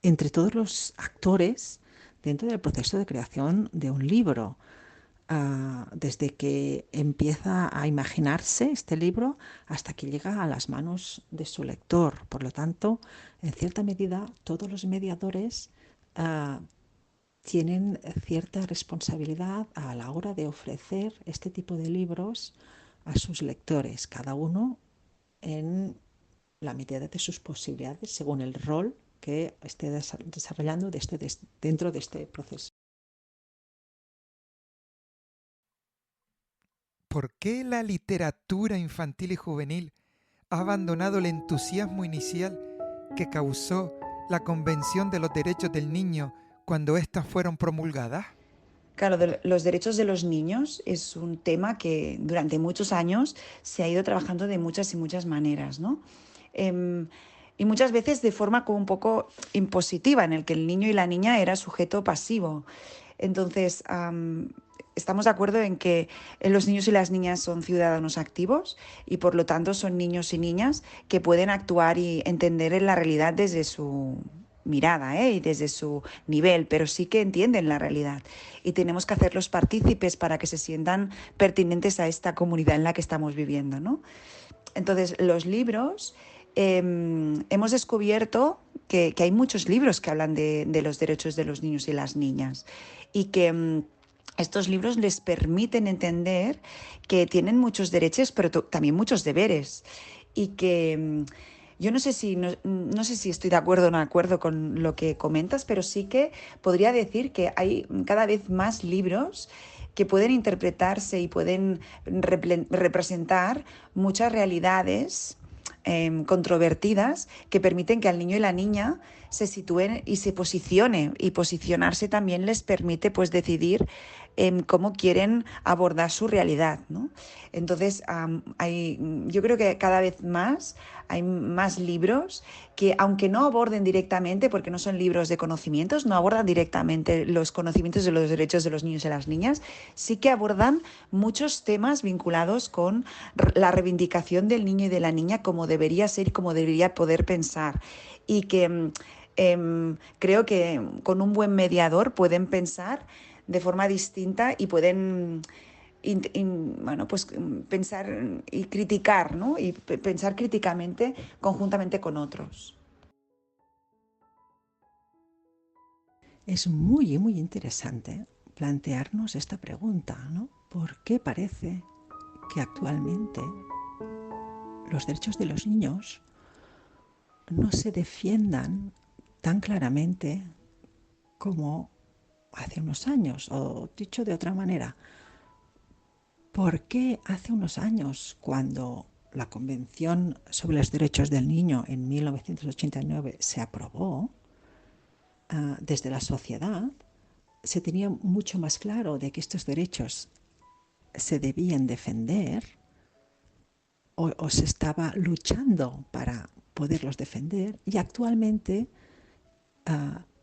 entre todos los actores dentro del proceso de creación de un libro. Desde que empieza a imaginarse este libro hasta que llega a las manos de su lector. Por lo tanto, en cierta medida, todos los mediadores tienen cierta responsabilidad a la hora de ofrecer este tipo de libros a sus lectores, cada uno en la medida de sus posibilidades, según el rol que esté desarrollando dentro de este proceso. ¿Por qué la literatura infantil y juvenil ha abandonado el entusiasmo inicial que causó la Convención de los Derechos del Niño cuando éstas fueron promulgadas? Claro, los derechos de los niños es un tema que durante muchos años se ha ido trabajando de muchas y muchas maneras, ¿no? Y muchas veces de forma como un poco impositiva, en el que el niño y la niña era sujeto pasivo. Entonces, estamos de acuerdo en que los niños y las niñas son ciudadanos activos y por lo tanto son niños y niñas que pueden actuar y entender la realidad desde su mirada y desde su nivel, pero sí que entienden la realidad y tenemos que hacerlos partícipes para que se sientan pertinentes a esta comunidad en la que estamos viviendo, ¿no? Entonces, los libros, hemos descubierto que hay muchos libros que hablan de los derechos de los niños y las niñas y que estos libros les permiten entender que tienen muchos derechos, pero también muchos deberes y que yo no sé si estoy de acuerdo o no de acuerdo con lo que comentas, pero sí que podría decir que hay cada vez más libros que pueden interpretarse y pueden representar muchas realidades controvertidas que permiten que al niño y la niña se sitúen y se posicione, y posicionarse también les permite pues decidir cómo quieren abordar su realidad, ¿no? Entonces yo creo que cada vez más hay más libros que, aunque no aborden directamente, porque no son libros de conocimientos, no abordan directamente los conocimientos de los derechos de los niños y las niñas, sí que abordan muchos temas vinculados con la reivindicación del niño y de la niña como debería ser y como debería poder pensar. Y que creo que con un buen mediador pueden pensar de forma distinta y pueden pensar y criticar, ¿no? Y pensar críticamente conjuntamente con otros. Es muy, muy interesante plantearnos esta pregunta, ¿no? ¿Por qué parece que actualmente los derechos de los niños no se defiendan tan claramente como hace unos años? O dicho de otra manera, ¿por qué hace unos años, cuando la Convención sobre los Derechos del Niño en 1989 se aprobó, desde la sociedad se tenía mucho más claro de que estos derechos se debían defender o se estaba luchando para poderlos defender, y actualmente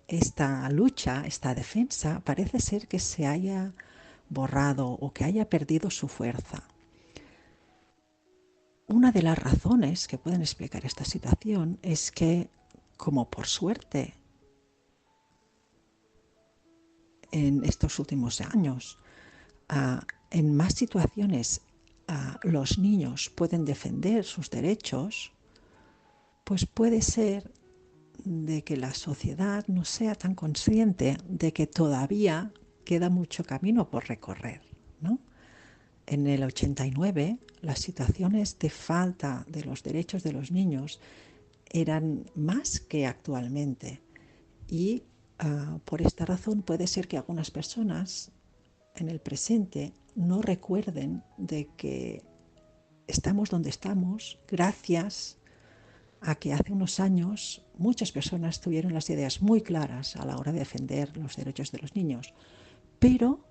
esta lucha, esta defensa, parece ser que se haya borrado o que haya perdido su fuerza. una de las razones que pueden explicar esta situación es que, como por suerte, en estos últimos años, en más situaciones los niños pueden defender sus derechos, pues puede ser de que la sociedad no sea tan consciente de que todavía queda mucho camino por recorrer, ¿no? En el 89, las situaciones de falta de los derechos de los niños eran más que actualmente y por esta razón puede ser que algunas personas en el presente no recuerden de que estamos donde estamos gracias a que hace unos años muchas personas tuvieron las ideas muy claras a la hora de defender los derechos de los niños, pero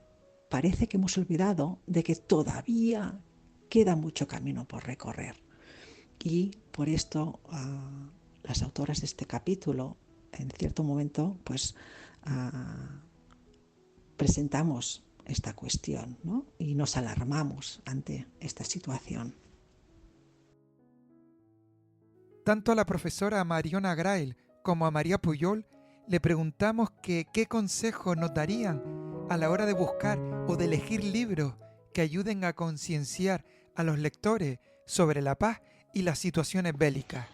parece que hemos olvidado de que todavía queda mucho camino por recorrer. Y por esto las autoras de este capítulo, en cierto momento, pues presentamos esta cuestión, ¿no? Y nos alarmamos ante esta situación. Tanto a la profesora Mariona Grael como a María Puyol le preguntamos qué consejos nos darían a la hora de buscar o de elegir libros que ayuden a concienciar a los lectores sobre la paz y las situaciones bélicas.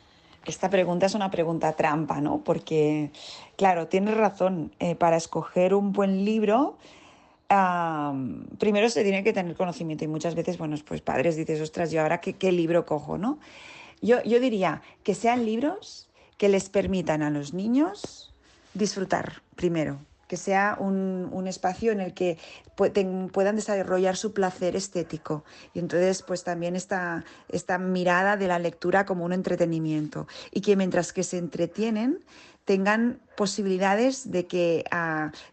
Esta pregunta es una pregunta trampa, ¿no? Porque, claro, tienes razón, para escoger un buen libro, primero se tiene que tener conocimiento y muchas veces, bueno, pues padres dices, ostras, ¿y ahora qué libro cojo, no? Yo diría que sean libros que les permitan a los niños disfrutar primero, que sea un espacio en el que puedan desarrollar su placer estético y entonces pues también esta mirada de la lectura como un entretenimiento y que mientras que se entretienen tengan posibilidades de que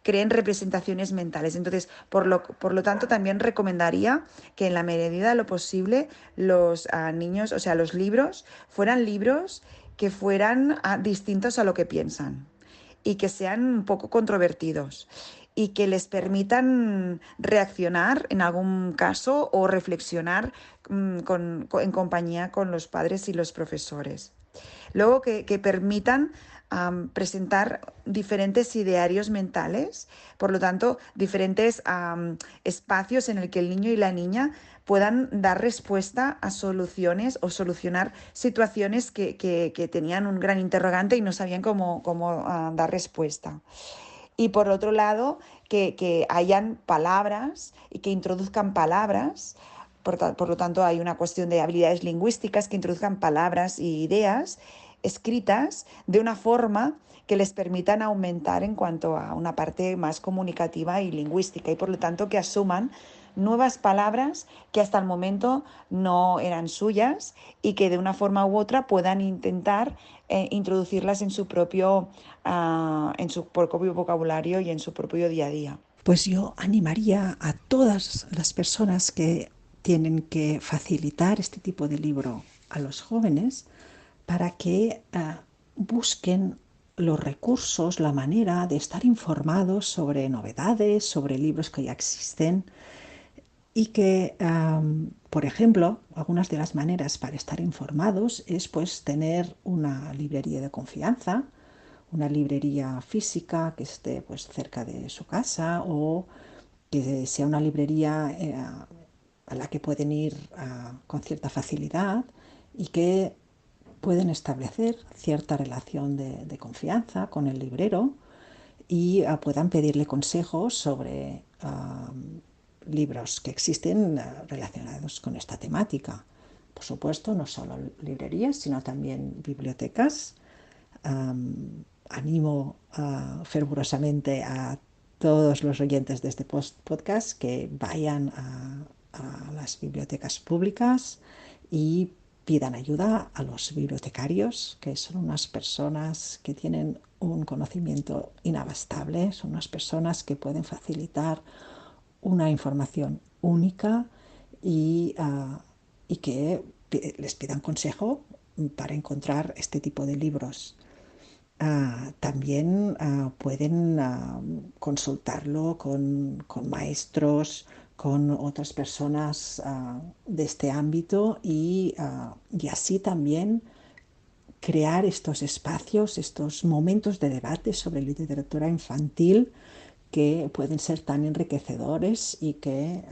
creen representaciones mentales. Entonces, por lo tanto, también recomendaría que en la medida de lo posible los niños, o sea, los libros, fueran libros que fueran distintos a lo que piensan y que sean un poco controvertidos y que les permitan reaccionar en algún caso o reflexionar en compañía con los padres y los profesores. Luego que permitan presentar diferentes idearios mentales, por lo tanto, diferentes espacios en el que el niño y la niña puedan dar respuesta a soluciones o solucionar situaciones que tenían un gran interrogante y no sabían cómo dar respuesta. Y por otro lado, que hayan palabras y que introduzcan palabras. Por lo tanto, hay una cuestión de habilidades lingüísticas que introduzcan palabras y ideas escritas de una forma que les permitan aumentar en cuanto a una parte más comunicativa y lingüística y por lo tanto que asuman nuevas palabras que hasta el momento no eran suyas y que de una forma u otra puedan intentar introducirlas en su propio vocabulario y en su propio día a día. Pues yo animaría a todas las personas que tienen que facilitar este tipo de libro a los jóvenes para que busquen los recursos, la manera de estar informados sobre novedades, sobre libros que ya existen y que, por ejemplo, algunas de las maneras para estar informados es pues tener una librería de confianza, una librería física que esté pues cerca de su casa o que sea una librería a la que pueden ir con cierta facilidad y que pueden establecer cierta relación de confianza con el librero y puedan pedirle consejos sobre libros que existen relacionados con esta temática. Por supuesto, no solo librerías, sino también bibliotecas. Animo fervorosamente a todos los oyentes de este podcast que vayan a las bibliotecas públicas y pidan ayuda a los bibliotecarios, que son unas personas que tienen un conocimiento inabastable, son unas personas que pueden facilitar una información única y que les pidan consejo para encontrar este tipo de libros. También pueden consultarlo con maestros, con otras personas de este ámbito y así también crear estos espacios, estos momentos de debate sobre literatura infantil que pueden ser tan enriquecedores y que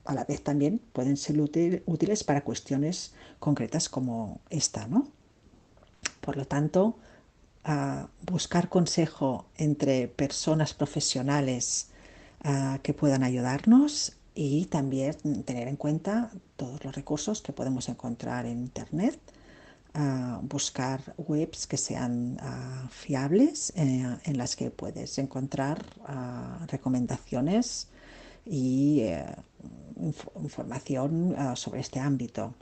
a la vez también pueden ser útiles para cuestiones concretas como esta, ¿no? Por lo tanto, buscar consejo entre personas profesionales que puedan ayudarnos y también tener en cuenta todos los recursos que podemos encontrar en Internet, buscar webs que sean fiables, en las que puedes encontrar recomendaciones y información sobre este ámbito.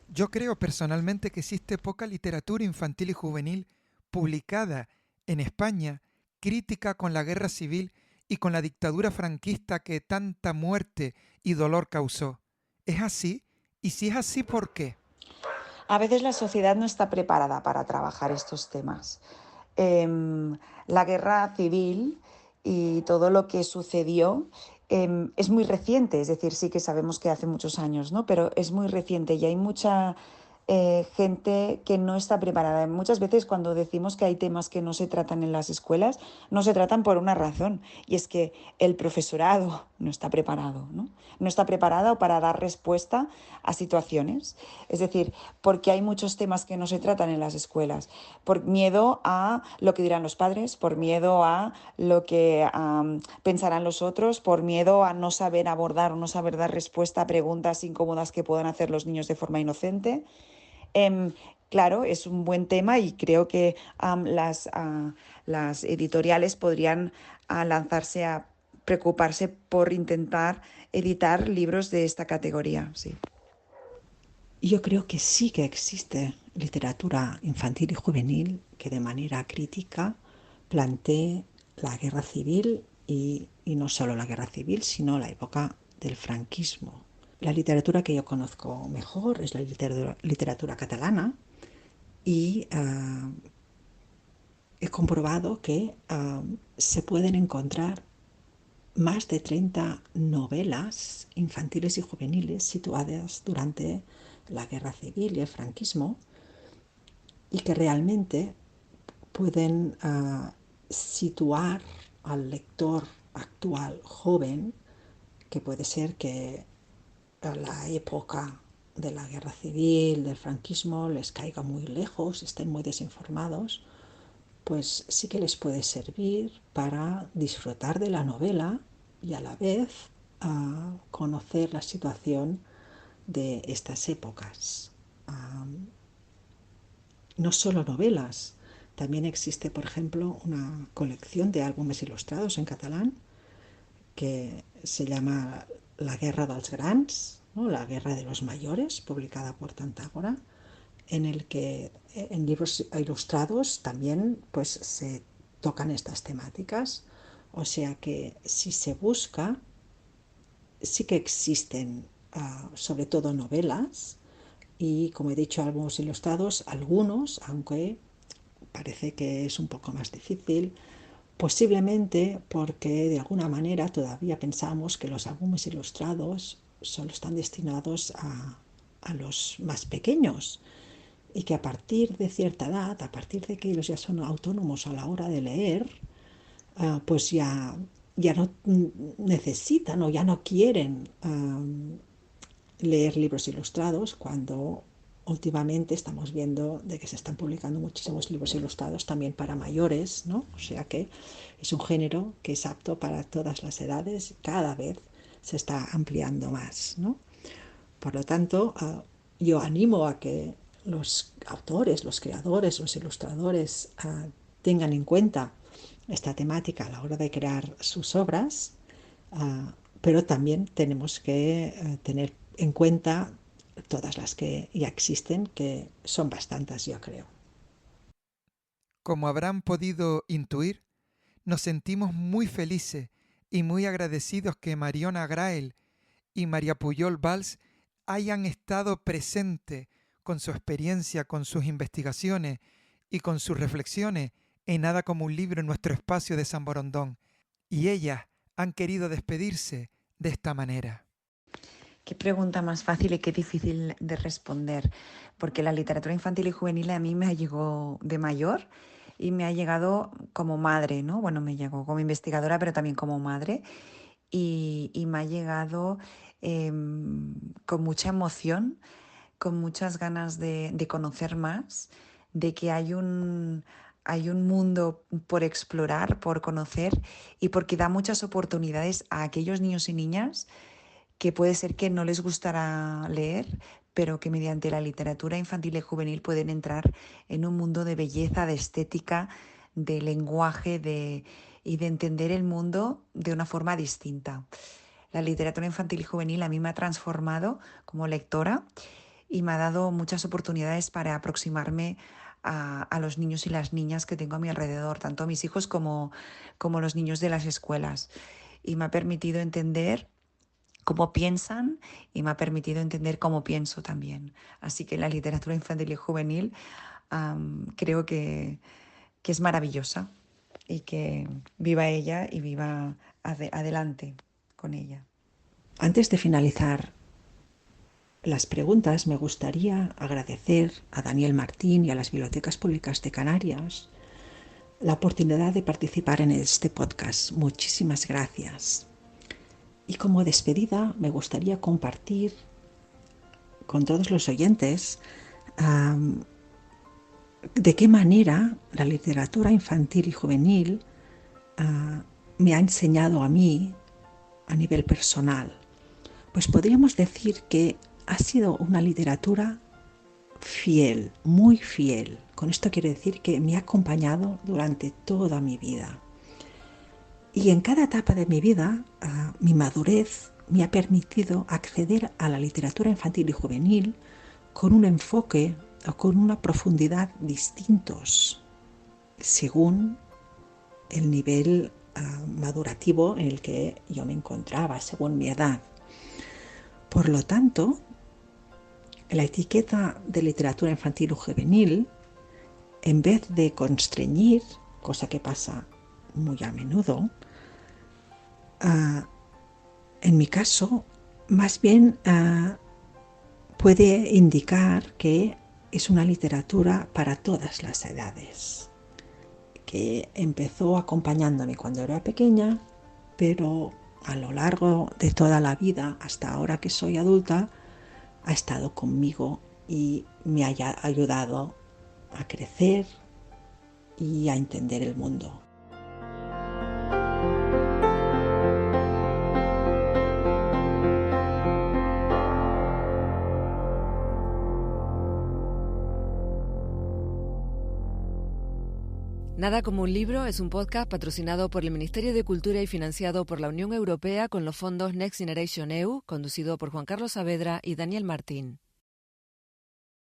Yo creo personalmente que existe poca literatura infantil y juvenil publicada en España crítica con la guerra civil y con la dictadura franquista que tanta muerte y dolor causó. ¿Es así? Y si es así, ¿por qué? A veces la sociedad no está preparada para trabajar estos temas. La guerra civil y todo lo que sucedió es muy reciente, es decir, sí que sabemos que hace muchos años, ¿no? Pero es muy reciente y hay mucha gente que no está preparada. Muchas veces cuando decimos que hay temas que no se tratan en las escuelas, no se tratan por una razón, y es que el profesorado no está preparado, ¿no? No está preparado para dar respuesta a situaciones. Es decir, porque hay muchos temas que no se tratan en las escuelas, por miedo a lo que dirán los padres, por miedo a lo que pensarán los otros, por miedo a no saber abordar o no saber dar respuesta a preguntas incómodas que puedan hacer los niños de forma inocente. Claro, es un buen tema y creo que las editoriales podrían lanzarse a preocuparse por intentar editar libros de esta categoría. Sí. Yo creo que sí que existe literatura infantil y juvenil que de manera crítica plantee la guerra civil y no solo la guerra civil, sino la época del franquismo. La literatura que yo conozco mejor es la literatura catalana y he comprobado que se pueden encontrar más de 30 novelas infantiles y juveniles situadas durante la guerra civil y el franquismo y que realmente pueden situar al lector actual joven, que puede ser que a la época de la guerra civil, del franquismo, les caiga muy lejos, estén muy desinformados, pues sí que les puede servir para disfrutar de la novela y a la vez conocer la situación de estas épocas. No solo novelas, también existe, por ejemplo, una colección de álbumes ilustrados en catalán que se llama La guerra dels grans, ¿no? La guerra de los mayores, publicada por Tantágora, en el que en libros ilustrados también pues se tocan estas temáticas. O sea que si se busca, sí que existen sobre todo novelas y, como he dicho, álbumes ilustrados, algunos, aunque parece que es un poco más difícil, posiblemente porque de alguna manera todavía pensamos que los álbumes ilustrados solo están destinados a los más pequeños y que a partir de cierta edad, a partir de que ellos ya son autónomos a la hora de leer, pues ya no necesitan o ya no quieren leer libros ilustrados, cuando últimamente estamos viendo de que se están publicando muchísimos libros ilustrados también para mayores, ¿no? O sea que es un género que es apto para todas las edades, cada vez se está ampliando más, ¿no? Por lo tanto, yo animo a que los autores, los creadores, los ilustradores tengan en cuenta esta temática a la hora de crear sus obras, pero también tenemos que tener en cuenta todas las que ya existen, que son bastantes, yo creo. Como habrán podido intuir, nos sentimos muy felices y muy agradecidos que Mariona Grael y María Pujol Valls hayan estado presentes con su experiencia, con sus investigaciones y con sus reflexiones en Nada como un libro en nuestro espacio de San Borondón. Y ellas han querido despedirse de esta manera. Qué pregunta más fácil y qué difícil de responder, porque la literatura infantil y juvenil a mí me llegó de mayor y me ha llegado como madre, ¿no? Bueno, me llegó como investigadora, pero también como madre, y me ha llegado con mucha emoción, con muchas ganas de conocer más, de que hay un mundo por explorar, por conocer, y porque da muchas oportunidades a aquellos niños y niñas que puede ser que no les gustará leer, pero que mediante la literatura infantil y juvenil pueden entrar en un mundo de belleza, de estética, de lenguaje y de entender el mundo de una forma distinta. La literatura infantil y juvenil a mí me ha transformado como lectora y me ha dado muchas oportunidades para aproximarme a los niños y las niñas que tengo a mi alrededor, tanto a mis hijos como los niños de las escuelas. Y me ha permitido entender cómo piensan y me ha permitido entender cómo pienso también. Así que la literatura infantil y juvenil creo que es maravillosa y que viva ella y viva adelante con ella. Antes de finalizar las preguntas, me gustaría agradecer a Daniel Martín y a las Bibliotecas Públicas de Canarias la oportunidad de participar en este podcast. Muchísimas gracias. Y como despedida, me gustaría compartir con todos los oyentes de qué manera la literatura infantil y juvenil me ha enseñado a mí a nivel personal. Pues podríamos decir que ha sido una literatura fiel, muy fiel. Con esto quiero decir que me ha acompañado durante toda mi vida. Y en cada etapa de mi vida, mi madurez me ha permitido acceder a la literatura infantil y juvenil con un enfoque o con una profundidad distintos según el nivel madurativo en el que yo me encontraba, según mi edad. Por lo tanto, la etiqueta de literatura infantil o juvenil, en vez de constreñir, cosa que pasa muy a menudo, en mi caso, más bien puede indicar que es una literatura para todas las edades, que empezó acompañándome cuando era pequeña, pero a lo largo de toda la vida, hasta ahora que soy adulta, ha estado conmigo y me ha ayudado a crecer y a entender el mundo. Nada como un libro es un podcast patrocinado por el Ministerio de Cultura y financiado por la Unión Europea con los fondos Next Generation EU, conducido por Juan Carlos Saavedra y Daniel Martín.